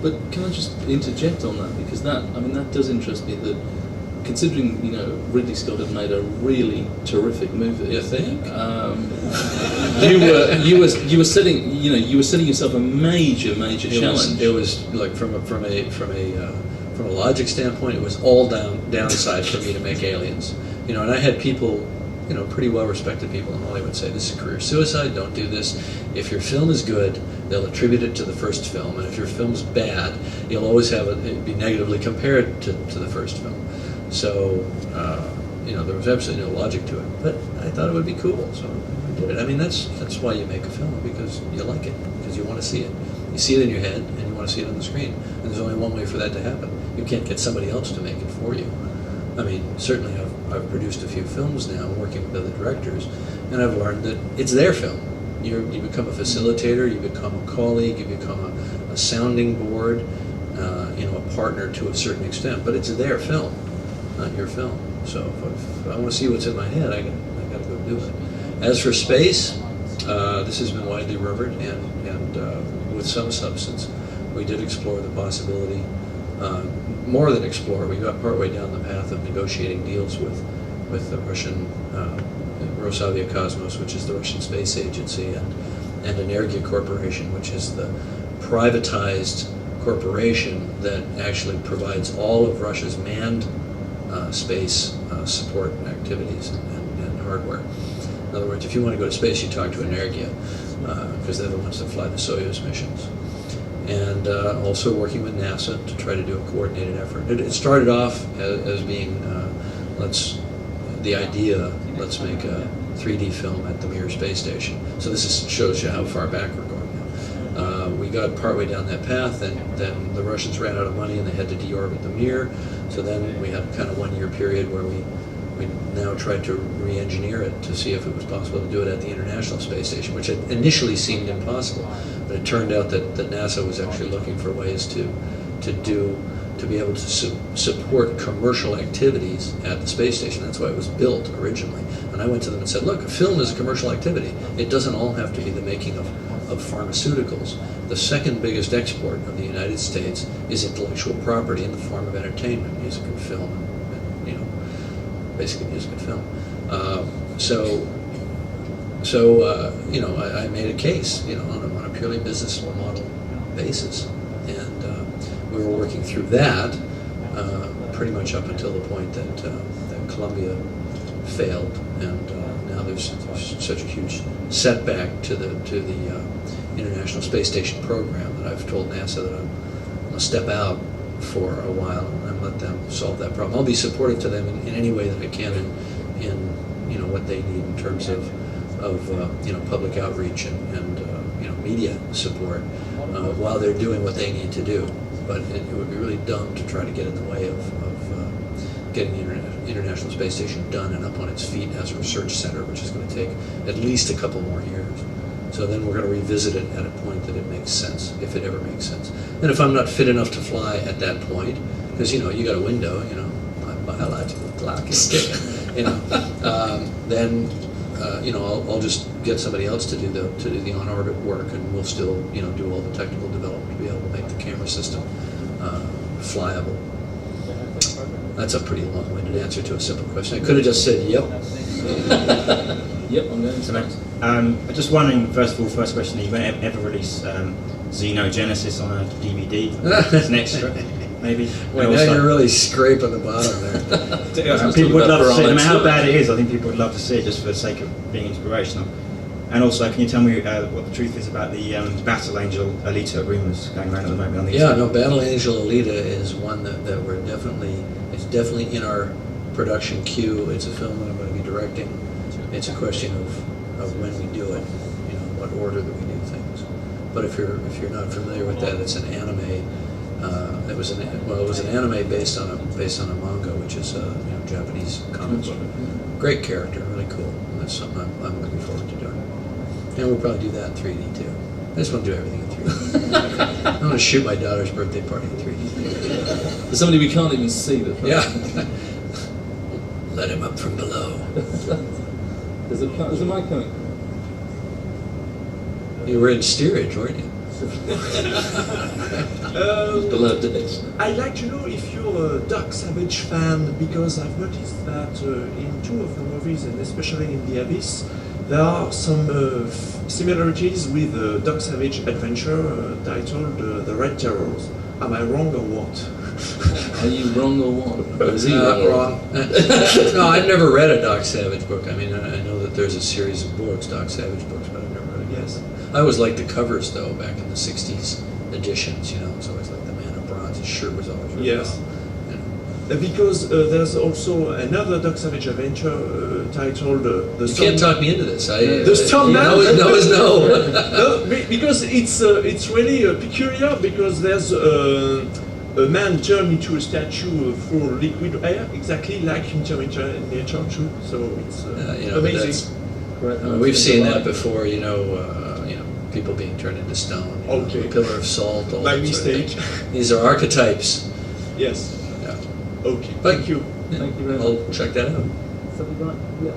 Speaker 1: But can I just interject on that, because that does interest me, that considering Ridley Scott had made a really terrific movie.
Speaker 2: You think?
Speaker 1: You were setting yourself a major challenge.
Speaker 2: It was like from a logic standpoint, it was all downside for me to make Aliens. And I had people, pretty well respected people in Hollywood say, this is career suicide, don't do this. If your film is good, they'll attribute it to the first film, and if your film's bad, you'll always have it be negatively compared to the first film. So, there was absolutely no logic to it, but I thought it would be cool, so I did it. That's why you make a film, because you like it, because you want to see it. You see it in your head, and you want to see it on the screen, and there's only one way for that to happen. You can't get somebody else to make it for you. Certainly I've produced a few films now, working with other directors, and I've learned that it's their film. You become a facilitator, you become a colleague, you become a sounding board, a partner to a certain extent, but it's their film, not your film. So if I want to see what's in my head, I got to go do it. As for space, this has been widely rumored, and with some substance. We did explore the possibility, more than explore, we got partway down the path of negotiating deals with the Russian Rosaviakosmos, which is the Russian space agency, and Energia Corporation, which is the privatized corporation that actually provides all of Russia's manned space support activities and hardware. In other words, if you want to go to space, you talk to Energia, because they're the ones that fly the Soyuz missions. And also working with NASA to try to do a coordinated effort. It started off as being, let's make a 3D film at the Mir space station. So this shows you how far back we're going now. We got partway down that path, and then the Russians ran out of money and they had to deorbit the Mir. So then we had kind of 1 year period where we now tried to re-engineer it to see if it was possible to do it at the International Space Station, which had initially seemed impossible. But it turned out that NASA was actually looking for ways to be able to support commercial activities at the space station. That's why it was built originally. And I went to them and said, look, a film is a commercial activity. It doesn't all have to be the making of pharmaceuticals. The second biggest export of the United States is intellectual property in the form of entertainment, music and film, and basically music and film. I made a case, on a purely business model basis, and we were working through that pretty much up until the point that Columbia failed, and now there's such a huge setback to the International Space Station program that I've told NASA that I'm going to step out for a while and let them solve that problem. I'll be supportive to them in any way that I can in what they need in terms of public outreach and media support. while they're doing what they need to do. But it would be really dumb to try to get in the way of getting the International Space Station done and up on its feet as a research center, which is going to take at least a couple more years. So then we're going to revisit it at a point that it makes sense, if it ever makes sense. And if I'm not fit enough to fly at that point, because you got a window, my biological clock is ticking, then I'll just get somebody else to do the on-orbit work, and we'll still do all the technical development to be able to make the camera system flyable. That's a pretty long-winded answer to a simple question. I could have just said, yep.
Speaker 1: Yep, I'm going to.
Speaker 5: I'm just wondering, first of all, first question, are you going to ever release Xenogenesis on a DVD as an extra, maybe?
Speaker 2: Well, now you're really scraping the bottom there.
Speaker 5: People would love to see it, no matter how bad it is. I think people would love to see it just for the sake of being inspirational. And also, can you tell me what the truth is about the Battle Angel Alita rumours going around at the moment on the
Speaker 2: Yeah, no, Battle Angel Alita is one that we're it's definitely in our production queue. It's a film that I'm going to be directing. It's a question of when we do it, what order that we do things. But if you're not familiar with that, it's an anime. It was an anime based on a manga, which is a Japanese comic book. Great character, really cool. And that's something I'm looking forward to doing. And we'll probably do that in 3D too. I just want to do everything in 3D. I want to shoot my daughter's birthday party in 3D.
Speaker 1: There's somebody we can't even see the film.
Speaker 2: Yeah. Let him up from below.
Speaker 1: There's a mic coming.
Speaker 2: You were in steerage, weren't you?
Speaker 1: Below days.
Speaker 6: I'd like to know if you're a Dark Savage fan, because I've noticed that in two of the movies, and especially in The Abyss, there are some similarities with the Dark Savage adventure titled The Red Terrors. Am I wrong or what?
Speaker 1: Are you wrong or what? Or is he wrong?
Speaker 2: No, I've never read a Dark Savage book. I mean, I know that there's a series of books, Dark Savage books, but I've never read it.
Speaker 6: Yes.
Speaker 2: I always liked the covers, though, back in the 60s editions, It's always like the Man of Bronze. His shirt was always really
Speaker 6: Yes.
Speaker 2: well.
Speaker 6: Because there's also another Dark Savage adventure titled The
Speaker 2: You
Speaker 6: Storm.
Speaker 2: can't talk me into this.
Speaker 6: The Storm Man?
Speaker 2: No is no.
Speaker 6: No, because it's really peculiar, because there's a man turned into a statue for liquid air, exactly like in Terminator 2. So it's amazing.
Speaker 2: We've seen that before, people being turned into stone.
Speaker 6: Okay.
Speaker 2: A pillar of salt. All
Speaker 6: My
Speaker 2: that sort of
Speaker 6: mistake.
Speaker 2: thing. These are archetypes.
Speaker 6: Yes.
Speaker 2: Yeah.
Speaker 6: Okay.
Speaker 2: But-
Speaker 6: Thank you.
Speaker 2: Yeah,
Speaker 1: Thank you very much.
Speaker 2: I'll check that out.
Speaker 1: Something like, yeah.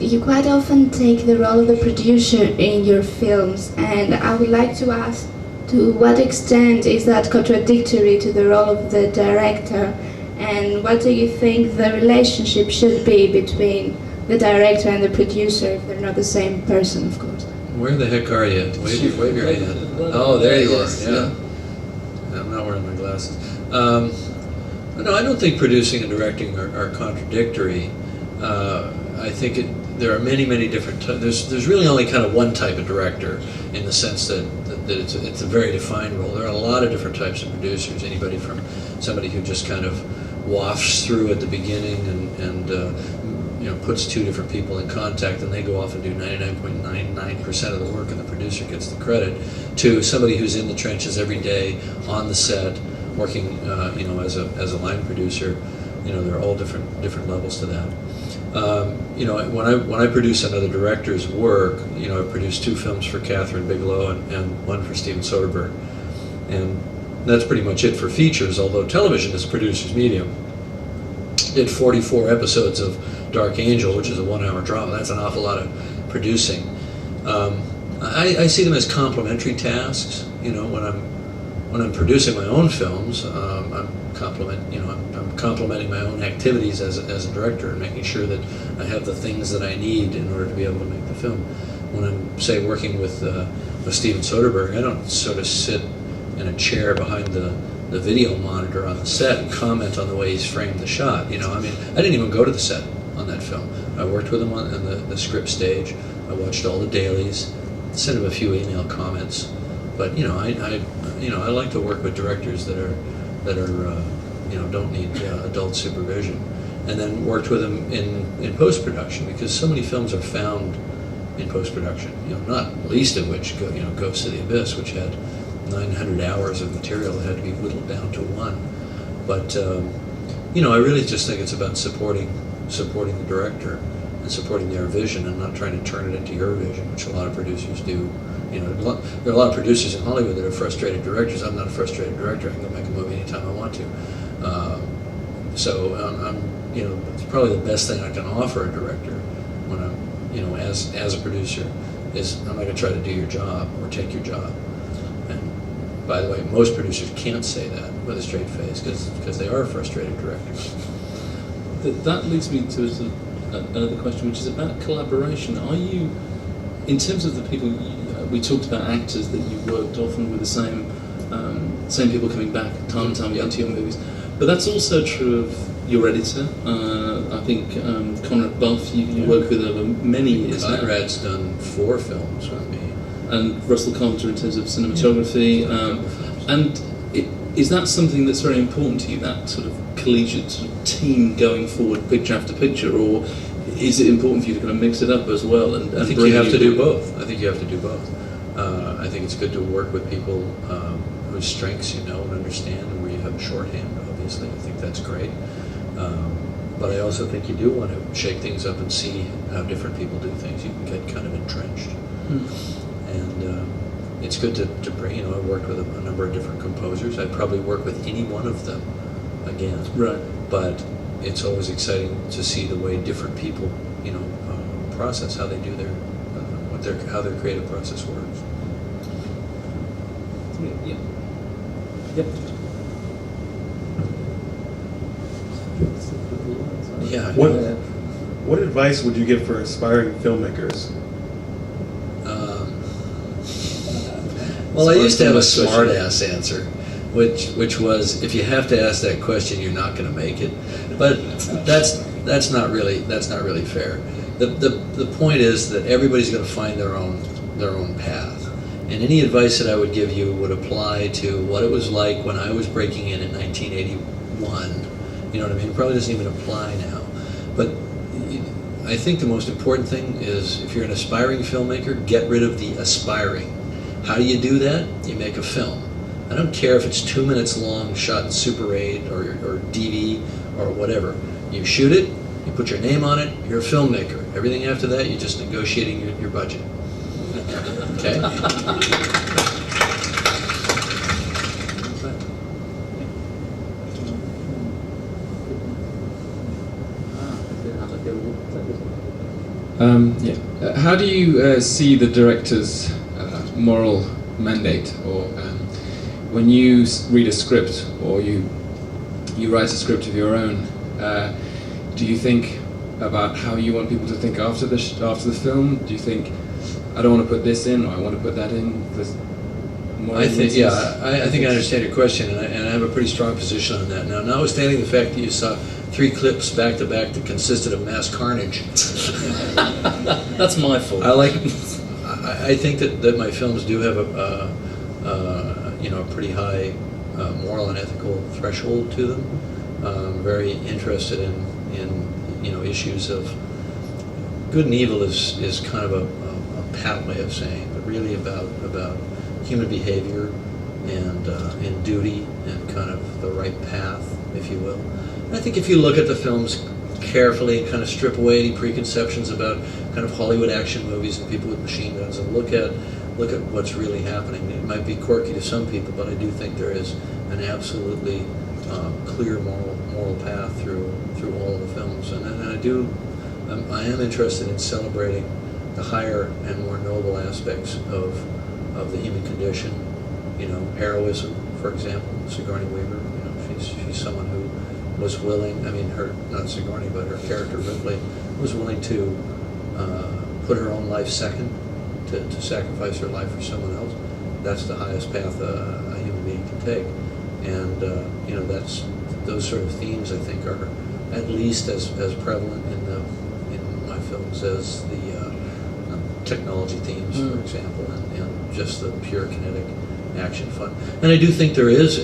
Speaker 7: You quite often take the role of the producer in your films, and I would like to ask, to what extent is that contradictory to the role of the director, and what do you think the relationship should be between the director and the producer, if they're not the same person, of course?
Speaker 2: Where the heck are you? Wave your hand. Oh, there you are. Yeah. I'm not wearing my glasses. No, I don't think producing and directing are contradictory. I think there are many different. There's really only kind of one type of director, in the sense that it's a very defined role. There are a lot of different types of producers. Anybody from somebody who just kind of wafts through at the beginning and puts two different people in contact, and they go off and do 99.99% of the work, and the producer gets the credit, to somebody who's in the trenches every day on the set, working as a line producer. There are all different levels to that. When I produce another director's work, I produced 2 films for Catherine Bigelow and 1 for Steven Soderbergh, and that's pretty much it for features. Although television is a producer's medium. Did 44 episodes of Dark Angel, which is a 1-hour drama. That's an awful lot of producing. I see them as complementary tasks. When I'm producing my own films, I'm complementing my own activities as a director, and making sure that I have the things that I need in order to be able to make the film. When I'm, say, working with Steven Soderbergh, I don't sort of sit in a chair behind the video monitor on the set and comment on the way he's framed the shot. I didn't even go to the set on that film. I worked with him on the script stage. I watched all the dailies, sent him a few email comments. But I like to work with directors that are don't need adult supervision. And then worked with him in post-production, because so many films are found in post-production, not least of which Ghost of the Abyss, which had 900 hours of material that had to be whittled down to one. But I really just think it's about supporting the director and supporting their vision, and not trying to turn it into your vision, which a lot of producers do. There are a lot of producers in Hollywood that are frustrated directors. I'm not a frustrated director. I can go make a movie anytime I want to. So it's probably the best thing I can offer a director when I'm, as a producer, is I'm not going to try to do your job or take your job. And by the way, most producers can't say that with a straight face, because they are frustrated directors.
Speaker 1: That leads me to another question, which is about collaboration. Are you, in terms of the people, we talked about actors that you worked often with the same people coming back time and time again to your movies, but that's also true of your editor. I think Conrad Buff, you worked with over many years now.
Speaker 2: Conrad's done 4 films with me.
Speaker 1: And Russell Carpenter in terms of cinematography. And is that something that's very important to you, that sort of collegiate sort of team going forward, picture after picture, or is it important for you to kind of mix it up as well? And
Speaker 2: I think you have to do both. I think you have to do both. I think it's good to work with people whose strengths you know and understand, and where you have a shorthand, obviously. I think that's great. But I also think you do want to shake things up and see how different people do things. You can get kind of entrenched. And it's good to bring, I worked with a number of different composers. I'd probably work with any one of them again. Right. But it's always exciting to see the way different people, process, how they do how their creative process works.
Speaker 1: Yeah. Yep.
Speaker 2: Yeah.
Speaker 8: What advice would you give for aspiring filmmakers?
Speaker 2: Well, I used to have a smart-ass answer, which was, if you have to ask that question, you're not going to make it. But that's not really fair. The point is that everybody's going to find their own path, and any advice that I would give you would apply to what it was like when I was breaking in 1981. You know what I mean? It probably doesn't even apply now. But I think the most important thing is, if you're an aspiring filmmaker, get rid of the aspiring. How do you do that? You make a film. I don't care if it's 2 minutes long, shot in Super 8 or DV or whatever. You shoot it, you put your name on it, you're a filmmaker. Everything after that, you're just negotiating your budget. Okay?
Speaker 9: How do you see the director's moral mandate, or when you read a script or you write a script of your own, do you think about how you want people to think after the film? Do you think, I don't want to put this in, or I want to put that in?
Speaker 2: I think I understand your question, and I have a pretty strong position on that. Now, notwithstanding the fact that you saw 3 clips back to back that consisted of mass carnage,
Speaker 1: that's my fault.
Speaker 2: I think that my films do have a pretty high moral and ethical threshold to them. I'm very interested in issues of good and evil is kind of a pat way of saying, but really about human behavior and duty and kind of the right path, if you will. And I think if you look at the films carefully and kind of strip away any preconceptions about kind of Hollywood action movies and people with machine guns, and look at what's really happening. It might be quirky to some people, but I do think there is an absolutely clear moral path through all of the films, and I am interested in celebrating the higher and more noble aspects of the human condition. Heroism, for example. Sigourney Weaver. She's someone who was willing. Not Sigourney, but her character Ripley was willing to put her own life second, to sacrifice her life for someone else. That's the highest path a human being can take, and that's those sort of themes I think are at least as prevalent in my films as the technology themes, for example, and just the pure kinetic action fun. And I do think there is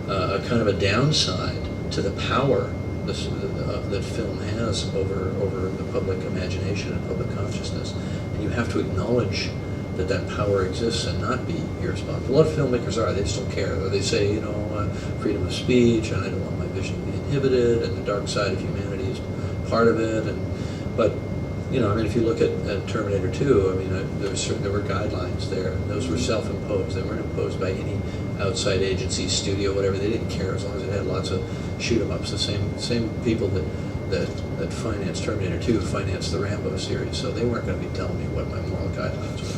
Speaker 2: a kind of a downside to the power that film has over the public imagination and public consciousness. And you have to acknowledge that power exists and not be irresponsible. A lot of filmmakers are, they just don't care. They say, freedom of speech, and I don't want my vision to be inhibited, and the dark side of humanity is part of it. But if you look at Terminator 2, there were guidelines there. Those were self-imposed. They weren't imposed by any outside agency, studio, whatever. They didn't care as long as it had lots of shoot-'em-ups. The same people that financed Terminator 2 financed the Rambo series, so they weren't going to be telling me what my moral guidelines were.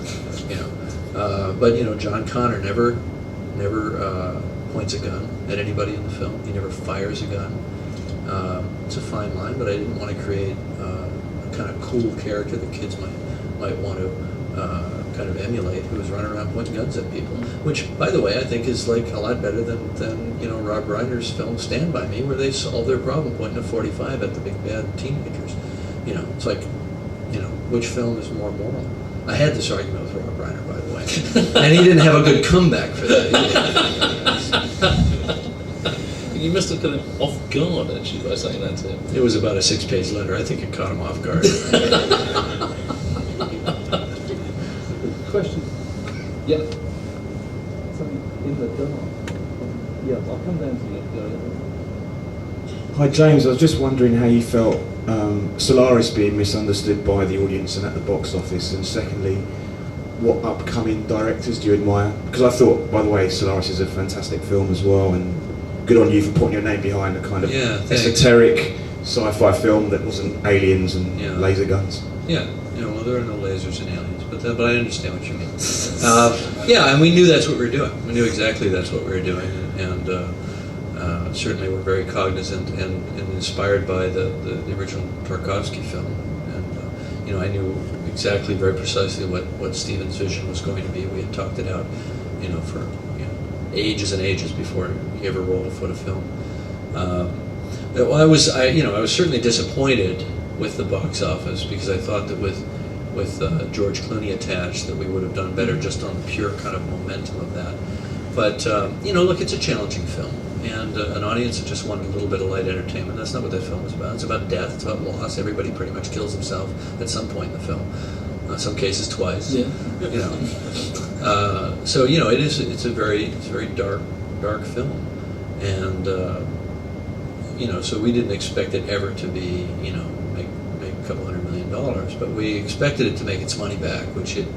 Speaker 2: But John Connor never points a gun at anybody in the film. He never fires a gun. It's a fine line, but I didn't want to create a kind of cool character that kids might want to kind of emulate, who was running around pointing guns at people. Which, by the way, I think is like a lot better than Rob Reiner's film Stand By Me, where they solve their problem pointing a .45 at the big bad teenagers. It's like, which film is more moral? I had this argument with Rob Reiner, by the way, and he didn't have a good comeback for that either.
Speaker 1: You must have got him off guard, actually, by saying that to him.
Speaker 2: It was about a 6-page letter. I think it caught him off guard.
Speaker 1: Question? Yeah. Something in the dark. Yeah, I'll come down to you.
Speaker 10: Hi James, I was just wondering how you felt Solaris being misunderstood by the audience and at the box office, and secondly, what upcoming directors do you admire? Because I thought, by the way, Solaris is a fantastic film as well, and good on you for putting your name behind a kind of esoteric sci-fi film that wasn't aliens and laser guns.
Speaker 2: Yeah, well, there are no lasers and aliens, but I understand what you mean. And we knew that's what we were doing. We knew exactly that's what we were doing, and certainly we're very cognizant and inspired by the original Tarkovsky film. And I knew exactly, very precisely what Steven's vision was going to be. We had talked it out, for ages and ages before he ever rolled a foot of film. I was certainly disappointed with the box office, because I thought that with George Clooney attached, that we would have done better just on the pure kind of momentum of that. But look, it's a challenging film, and an audience that just wanted a little bit of light entertainment. That's not what that film is about. It's about death. It's about loss. Everybody pretty much kills himself at some point in the film. In some cases twice. Yeah. So it's a very dark film, and so we didn't expect it ever to be make a couple $100 million, but we expected it to make its money back, which it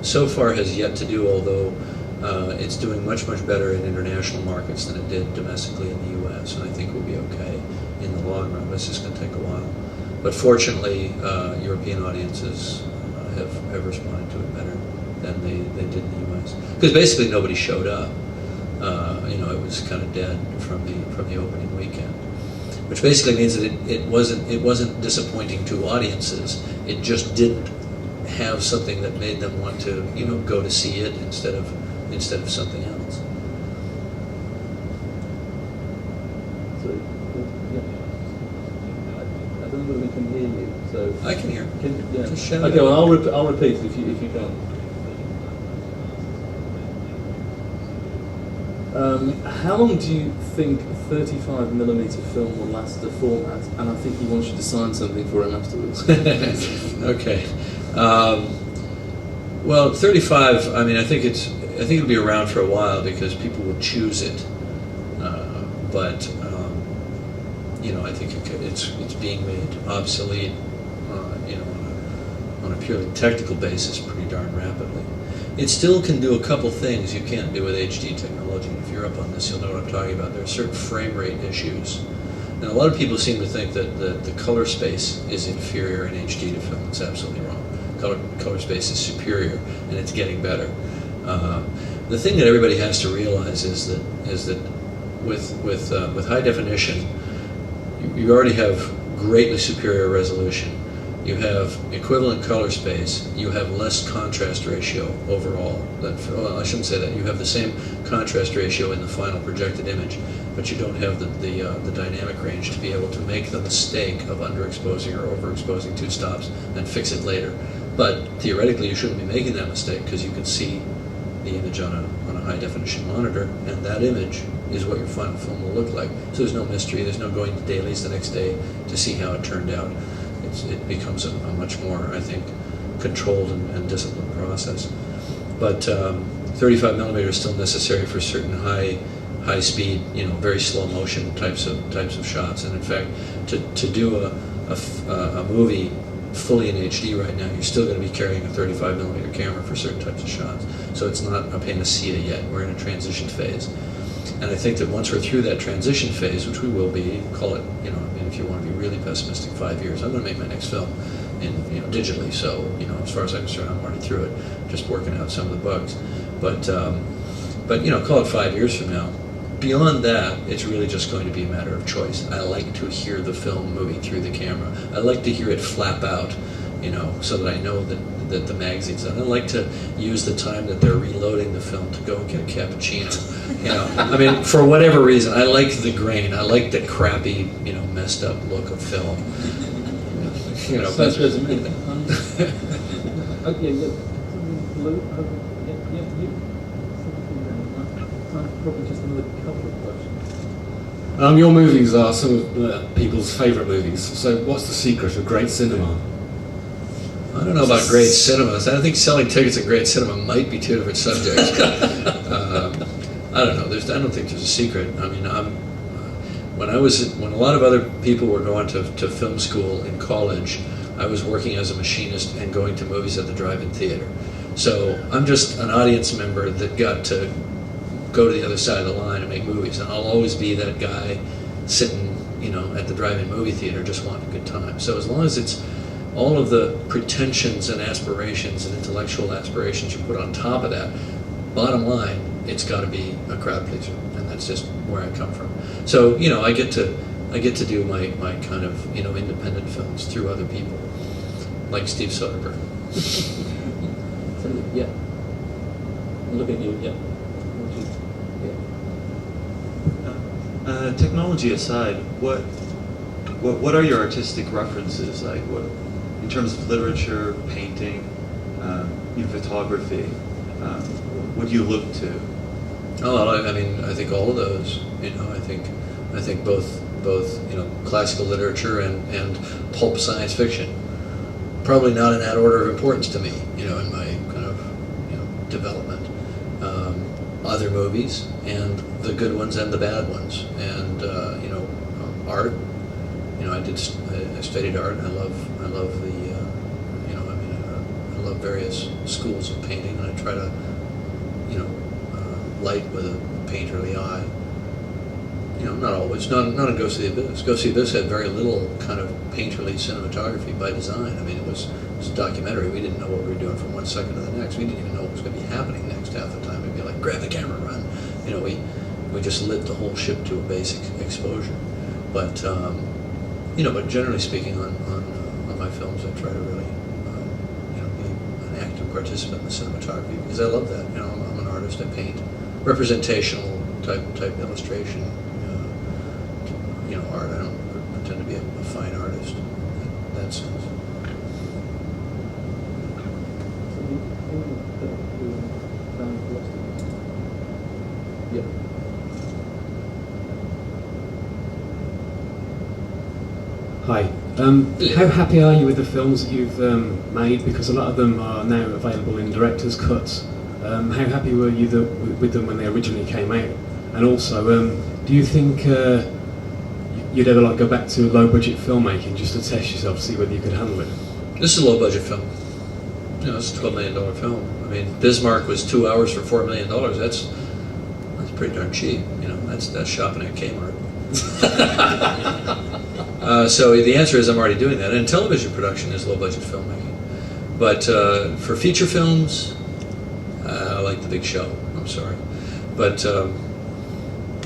Speaker 2: so far has yet to do. Although it's doing much better in international markets than it did domestically in the U.S., and I think we'll be okay in the long run. It's just going to take a while, but fortunately, European audiences have responded to it better than they did in the U.S. Because basically nobody showed up. It was kind of dead from the opening weekend, which basically means that it wasn't disappointing to audiences. It just didn't have something that made them want to go to see it instead of something else.
Speaker 1: So, I don't know whether we can hear you. So
Speaker 2: I can hear. Just shout
Speaker 1: okay,
Speaker 2: out.
Speaker 1: well I'll repeat if you can't. How long do you think 35mm film will last the format? And I think he wants you to sign something for him afterwards.
Speaker 2: Okay. Well, 35. I think it'll be around for a while because people will choose it. But I think it's being made obsolete. On a purely technical basis, pretty darn rapidly. It still can do a couple things you can't do with HD technology. If you're up on this, you'll know what I'm talking about. There are certain frame rate issues. And a lot of people seem to think that the color space is inferior in HD to film. It's absolutely wrong. Color space is superior, and it's getting better. The thing that everybody has to realize is that with high definition, you already have greatly superior resolution. You have equivalent color space. You have less contrast ratio overall. Well, I shouldn't say that. You have the same contrast ratio in the final projected image, but you don't have the dynamic range to be able to make the mistake of underexposing or overexposing two stops and fix it later. But theoretically, you shouldn't be making that mistake because you can see the image on a high definition monitor, and that image is what your final film will look like. So there's no mystery, there's no going to dailies the next day to see how it turned out. It becomes a much more, I think, controlled and disciplined process. But 35mm is still necessary for certain high speed, very slow motion types of shots. And in fact, to do a movie fully in HD right now, you're still going to be carrying a 35mm camera for certain types of shots. So it's not a panacea yet. We're in a transition phase. And I think that once we're through that transition phase, which we will be, call it, if you want to be really pessimistic, 5 years, I'm going to make my next film in, digitally. So, as far as I'm concerned, I'm already through it, just working out some of the bugs. But call it 5 years from now. Beyond that, it's really just going to be a matter of choice. I like to hear the film moving through the camera. I like to hear it flap out, so that I know that the magazine's done. I like to use the time that they're reloading the film to go and get a cappuccino. I mean, for whatever reason, I like the grain. I like the crappy, messed up look of film.
Speaker 1: Probably just another couple of questions. Your movies are some of people's favourite movies. So, what's the secret of great cinema?
Speaker 2: I don't know about great cinemas. I think selling tickets at great cinema might be two different subjects. I don't know. I don't think there's a secret. I mean, when a lot of other people were going to film school in college, I was working as a machinist and going to movies at the drive-in theater. So I'm just an audience member that got to go to the other side of the line and make movies, and I'll always be that guy sitting, at the drive-in movie theater just wanting a good time. So as long as it's all of the pretensions and aspirations and intellectual aspirations you put on top of that, bottom line, it's got to be a crowd pleaser, and that's just where I come from. So I get to do my kind of independent films through other people, like Steve Soderbergh.
Speaker 1: Yeah. Look at you. Yeah.
Speaker 11: Technology aside, what are your artistic references? Like, what, in terms of literature, painting, even photography, what do you look to?
Speaker 2: Oh, I mean, I think all of those. I think both classical literature and pulp science fiction. Probably not in that order of importance to me. In my kind of development. Other movies, and the good ones and the bad ones, and art. I studied art, and I love the I love various schools of painting, and I try to light with a painterly eye. Not always. Not in Go See the Abyss. Go See the Abyss had very little kind of painterly cinematography by design. I mean, it was a documentary. We didn't know what we were doing from one second to the next. We didn't even know what was going to be happening next half the time. We'd be like, grab the camera, run. We just lit the whole ship to a basic exposure. But but generally speaking, on my films, I try to really be an active participant in the cinematography, because I love that. I'm an artist. I paint representational type illustration. Art. I don't pretend to be a fine artist in that sense.
Speaker 1: Yeah. Hi. How happy are you with the films that you've made? Because a lot of them are now available in director's cuts. How happy were you with them when they originally came out? And also, do you think you'd ever go back to low budget filmmaking just to test yourself, see whether you could handle it?
Speaker 2: This is a low budget film. It's a $12 million film. I mean, Bismarck was 2 hours for $4 million. That's pretty darn cheap. That's shopping at Kmart. So the answer is I'm already doing that. And television production is low budget filmmaking. But for feature films, I like The Big Show. I'm sorry, but.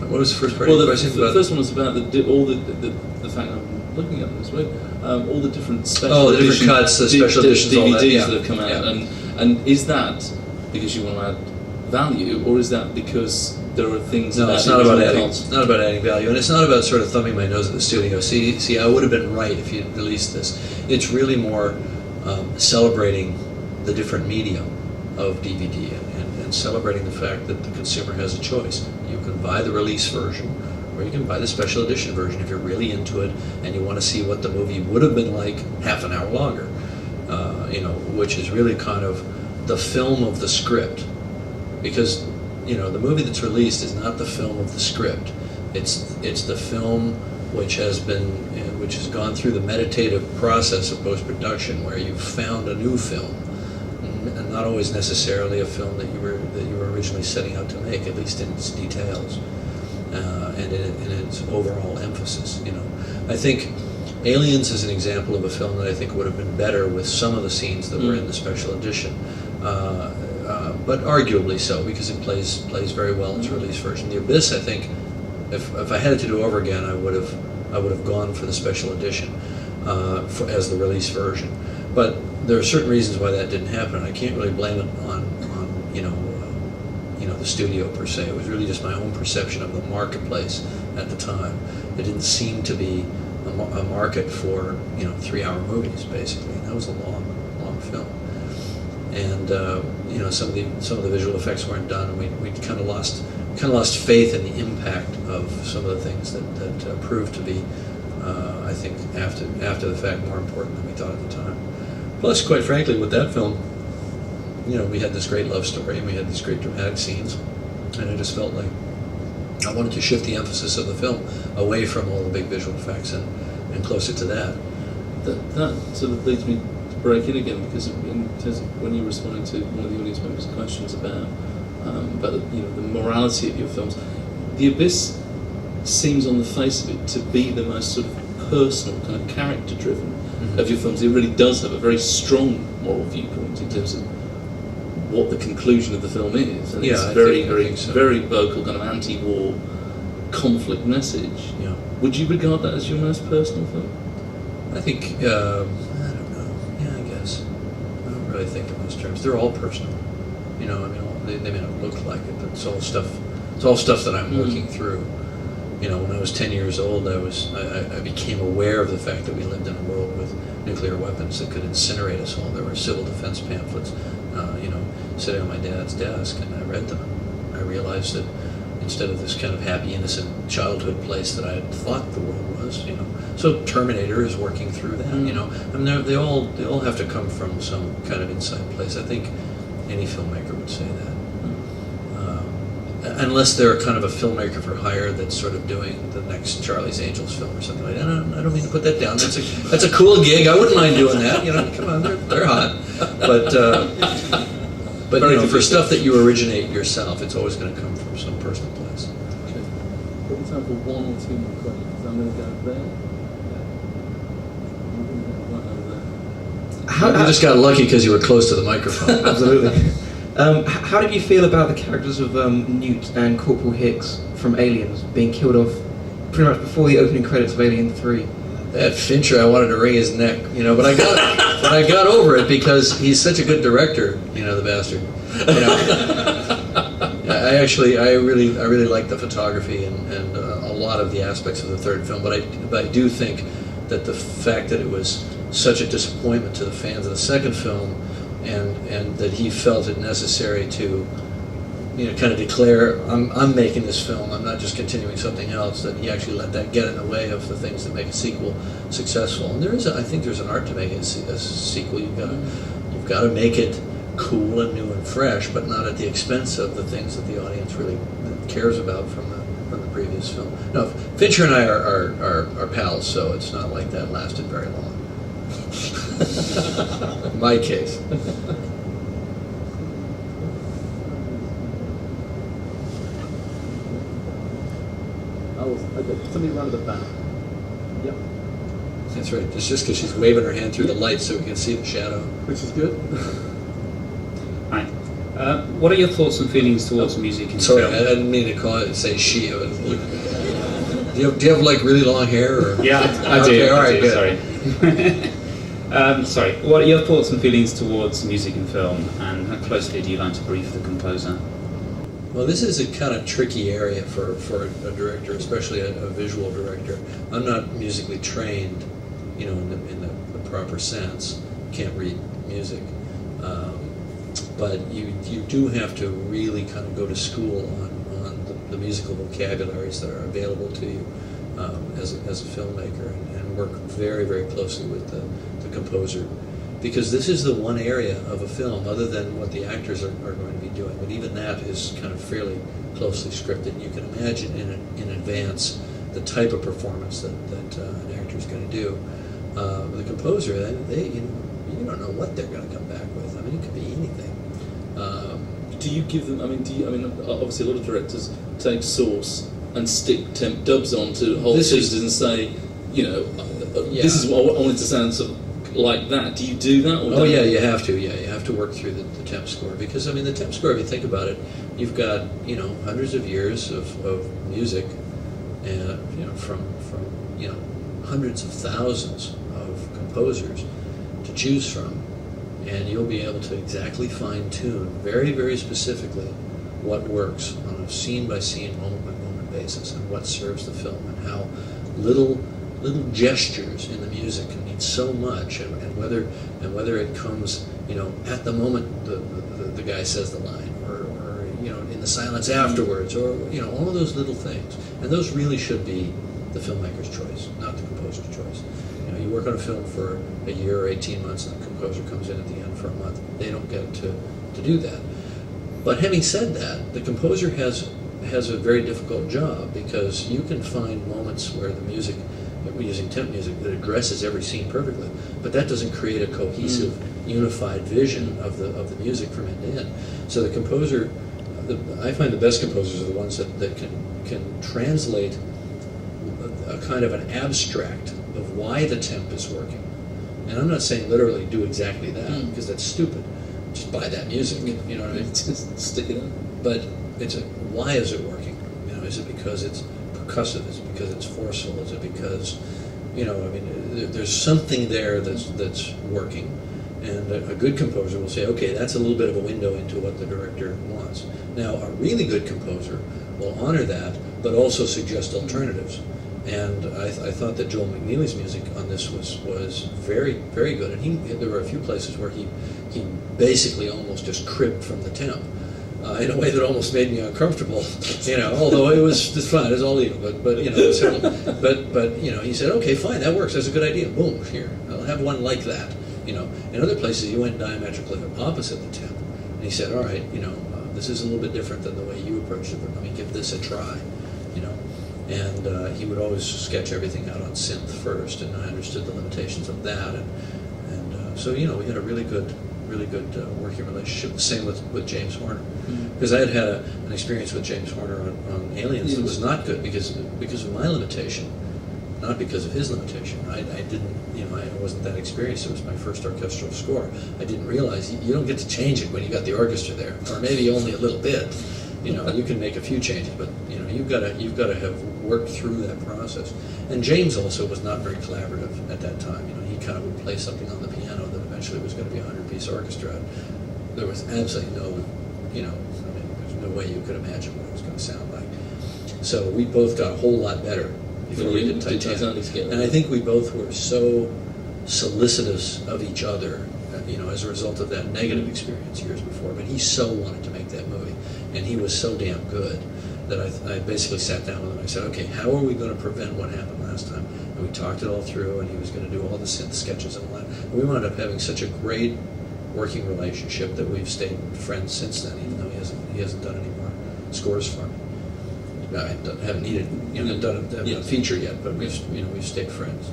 Speaker 2: What was the first part of the question?
Speaker 1: The first one was about the fact that I'm looking at them this way. All the different special
Speaker 2: the different cuts, the special editions, all that,
Speaker 1: DVDs that have come out, and is that because you want to add value, or is that because there are things?
Speaker 2: No, it's not about adding. It's not about adding value, and it's not about sort of thumbing my nose at the studio. See, I would have been right if you'd released this. It's really more celebrating the different medium of DVD and and celebrating the fact that the consumer has a choice. You can buy the release version, or you can buy the special edition version if you're really into it and you want to see what the movie would have been like half an hour longer. Which is really kind of the film of the script, because the movie that's released is not the film of the script. It's the film which has gone through the meditative process of post-production, where you've found a new film, and not always necessarily a film that you were originally setting out to make, at least in its details and in its overall emphasis. I think Aliens is an example of a film that I think would have been better with some of the scenes that were in the special edition, but arguably so, because it plays very well in its release version. The Abyss, I think, if I had it to do over again, I would have gone for the special edition as the release version. But there are certain reasons why that didn't happen, and I can't really blame it on the studio per se. It was really just my own perception of the marketplace at the time. It didn't seem to be a market for 3-hour movies, basically. And that was a long film, and some of the visual effects weren't done, and we kind of lost faith in the impact of some of the things that proved to be, I think, after the fact, more important than we thought at the time. Plus, quite frankly, with that film, we had this great love story and we had these great dramatic scenes, and I just felt like I wanted to shift the emphasis of the film away from all the big visual effects and closer to that.
Speaker 1: That sort of leads me to break in again, because in terms of when you were responding to one of the audience members' questions about the morality of your films, The Abyss seems on the face of it to be the most sort of personal, kind of character-driven of your films. It really does have a very strong moral viewpoint in terms of what the conclusion of the film is, and it's very vocal, kind of anti-war conflict message.
Speaker 2: Yeah.
Speaker 1: Would you regard that as your most personal film?
Speaker 2: I think I don't know. Yeah, I guess I don't really think in those terms. They're all personal. They may not look like it, but it's all stuff. It's all stuff that I'm working through. When I was 10 years old, I became aware of the fact that we lived in a world with nuclear weapons that could incinerate us all. There were civil defense pamphlets, sitting on my dad's desk, and I read them. I realized that instead of this kind of happy, innocent childhood place that I had thought the world was, So Terminator is working through that, I mean, they all have to come from some kind of inside place. I think any filmmaker would say that. Unless they're kind of a filmmaker for hire that's sort of doing the next Charlie's Angels film or something like that. I don't mean to put that down. That's a cool gig. I wouldn't mind doing that. Come on, they're hot. But for stuff that you originate yourself, it's always going to come from some personal place.
Speaker 1: Okay. We've got time for one or two more questions. I'm going to go there.
Speaker 2: You just got lucky because you were close to the microphone.
Speaker 12: Absolutely. How did you feel about the characters of Newt and Corporal Hicks from Aliens being killed off pretty much before the opening credits of Alien 3?
Speaker 2: That Fincher, I wanted to wring his neck, but I got over it because he's such a good director, the bastard. I really like the photography and a lot of the aspects of the third film, but I do think that the fact that it was such a disappointment to the fans of the second film, and that he felt it necessary to kind of declare, I'm making this film, I'm not just continuing something else, that he actually let that get in the way of the things that make a sequel successful. And I think there's an art to making a sequel. You've got to make it cool and new and fresh, but not at the expense of the things that the audience really cares about from the previous film. No, Fincher and I are pals, so it's not like that lasted very long. In my case.
Speaker 1: Okay, somebody around at the back. Yep.
Speaker 2: That's right. It's just because she's waving her hand through the light so we can see the shadow.
Speaker 1: Which is good.
Speaker 13: Hi. What are your thoughts and feelings towards music in
Speaker 2: Sorry,
Speaker 13: film?
Speaker 2: I didn't mean to call it, say she. Do you have like really long hair? Or?
Speaker 13: Yeah, I do.
Speaker 2: Okay, all right,
Speaker 13: good. Sorry. Sorry. What are your thoughts and feelings towards music in film, and how closely do you like to brief the composer?
Speaker 2: Well, this is a kind of tricky area for a director, especially a visual director. I'm not musically trained, in the proper sense. Can't read music. but you do have to really kind of go to school on the musical vocabularies that are available to you as a filmmaker, and work very, very closely with the composer, because this is the one area of a film, other than what the actors are going to be doing, but even that is kind of fairly closely scripted. You can imagine in advance the type of performance that an actor is going to do. The composer, you don't know what they're going to come back with. I mean, it could be anything.
Speaker 1: Do you give them? Obviously, a lot of directors take source and stick temp dubs on to whole pieces and say, this is what I wanted to sound sort of like that. Do you do that? Or
Speaker 2: you have to. Yeah, you have to work through the temp score, because I mean, the temp score, if you think about it, you've got hundreds of years of music, and from hundreds of thousands of composers to choose from, and you'll be able to exactly fine-tune very, very specifically what works on a scene-by-scene, moment-by-moment basis, and what serves the film, and how little gestures in the music can mean so much, and whether it comes at the moment the guy says the line, or in the silence afterwards, or all of those little things, and those really should be the filmmaker's choice, not the composer's choice. You work on a film for a year or 18 months, and the composer comes in at the end for a month. They don't get to do that. But having said that, the composer has a very difficult job, because you can find moments where the music, we're using temp music, that addresses every scene perfectly, but that doesn't create a cohesive, unified vision of the music from end to end. So the composer, I find the best composers are the ones that can translate a kind of an abstract of why the temp is working. And I'm not saying literally do exactly that, because that's stupid. Just buy that music, you know what I mean? Just stick it in. But why is it working? Is it because it's percussive? Is it because it's forceful? Is it because, there's something there that's working. And a good composer will say, okay, that's a little bit of a window into what the director wants. Now, a really good composer will honor that, but also suggest alternatives. And I thought that Joel McNeely's music on this was very, very good. And there were a few places where he basically almost just cribbed from the temp in a way that almost made me uncomfortable. Although it was just fine, it was all legal. But he said, okay, fine, that works. That's a good idea. Boom, here, I'll have one like that. In other places, he went diametrically opposite the temp, and he said, all right, this is a little bit different than the way you approached it, but let me give this a try. And he would always sketch everything out on synth first, and I understood the limitations of that, and so we had a really good working relationship. The same with James Horner, because I had an experience with James Horner on Aliens that was not good because of my limitation, not because of his limitation. I didn't, I wasn't that experienced. It was my first orchestral score. I didn't realize you don't get to change it when you got the orchestra there, or maybe only a little bit. You can make a few changes, but you've got to have worked through that process. And James also was not very collaborative at that time. He kind of would play something on the piano that eventually was going to be a 100-piece orchestra. There was absolutely there's no way you could imagine what it was going to sound like. So we both got a whole lot better before we did Titanic. And I think we both were so solicitous of each other, as a result of that negative experience years before. But he so wanted to make that movie, and he was so damn good that I basically sat down with him and I said, okay, how are we going to prevent what happened last time? And we talked it all through, and he was going to do all the synth sketches and all that. And we wound up having such a great working relationship that we've stayed friends since then, even though he hasn't done any more scores for me. I haven't needed, done a feature yet, but we've stayed friends.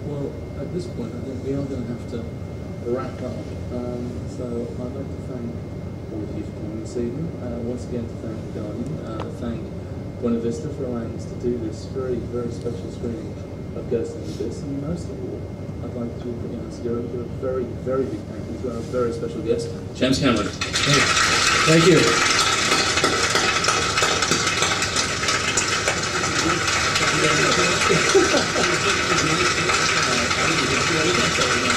Speaker 1: Well, at this point, I think we are going to have to wrap up. So I'd like to thank all of you for coming this evening. Once again, to thank The Guardian, thank Buena Vista for allowing us to do this very, very special screening of Ghost in the Abyss. And most of all, I'd like to put your hands together and do a very, very big thank you to our very special guest, James Cameron.
Speaker 2: Thank you. Thank you.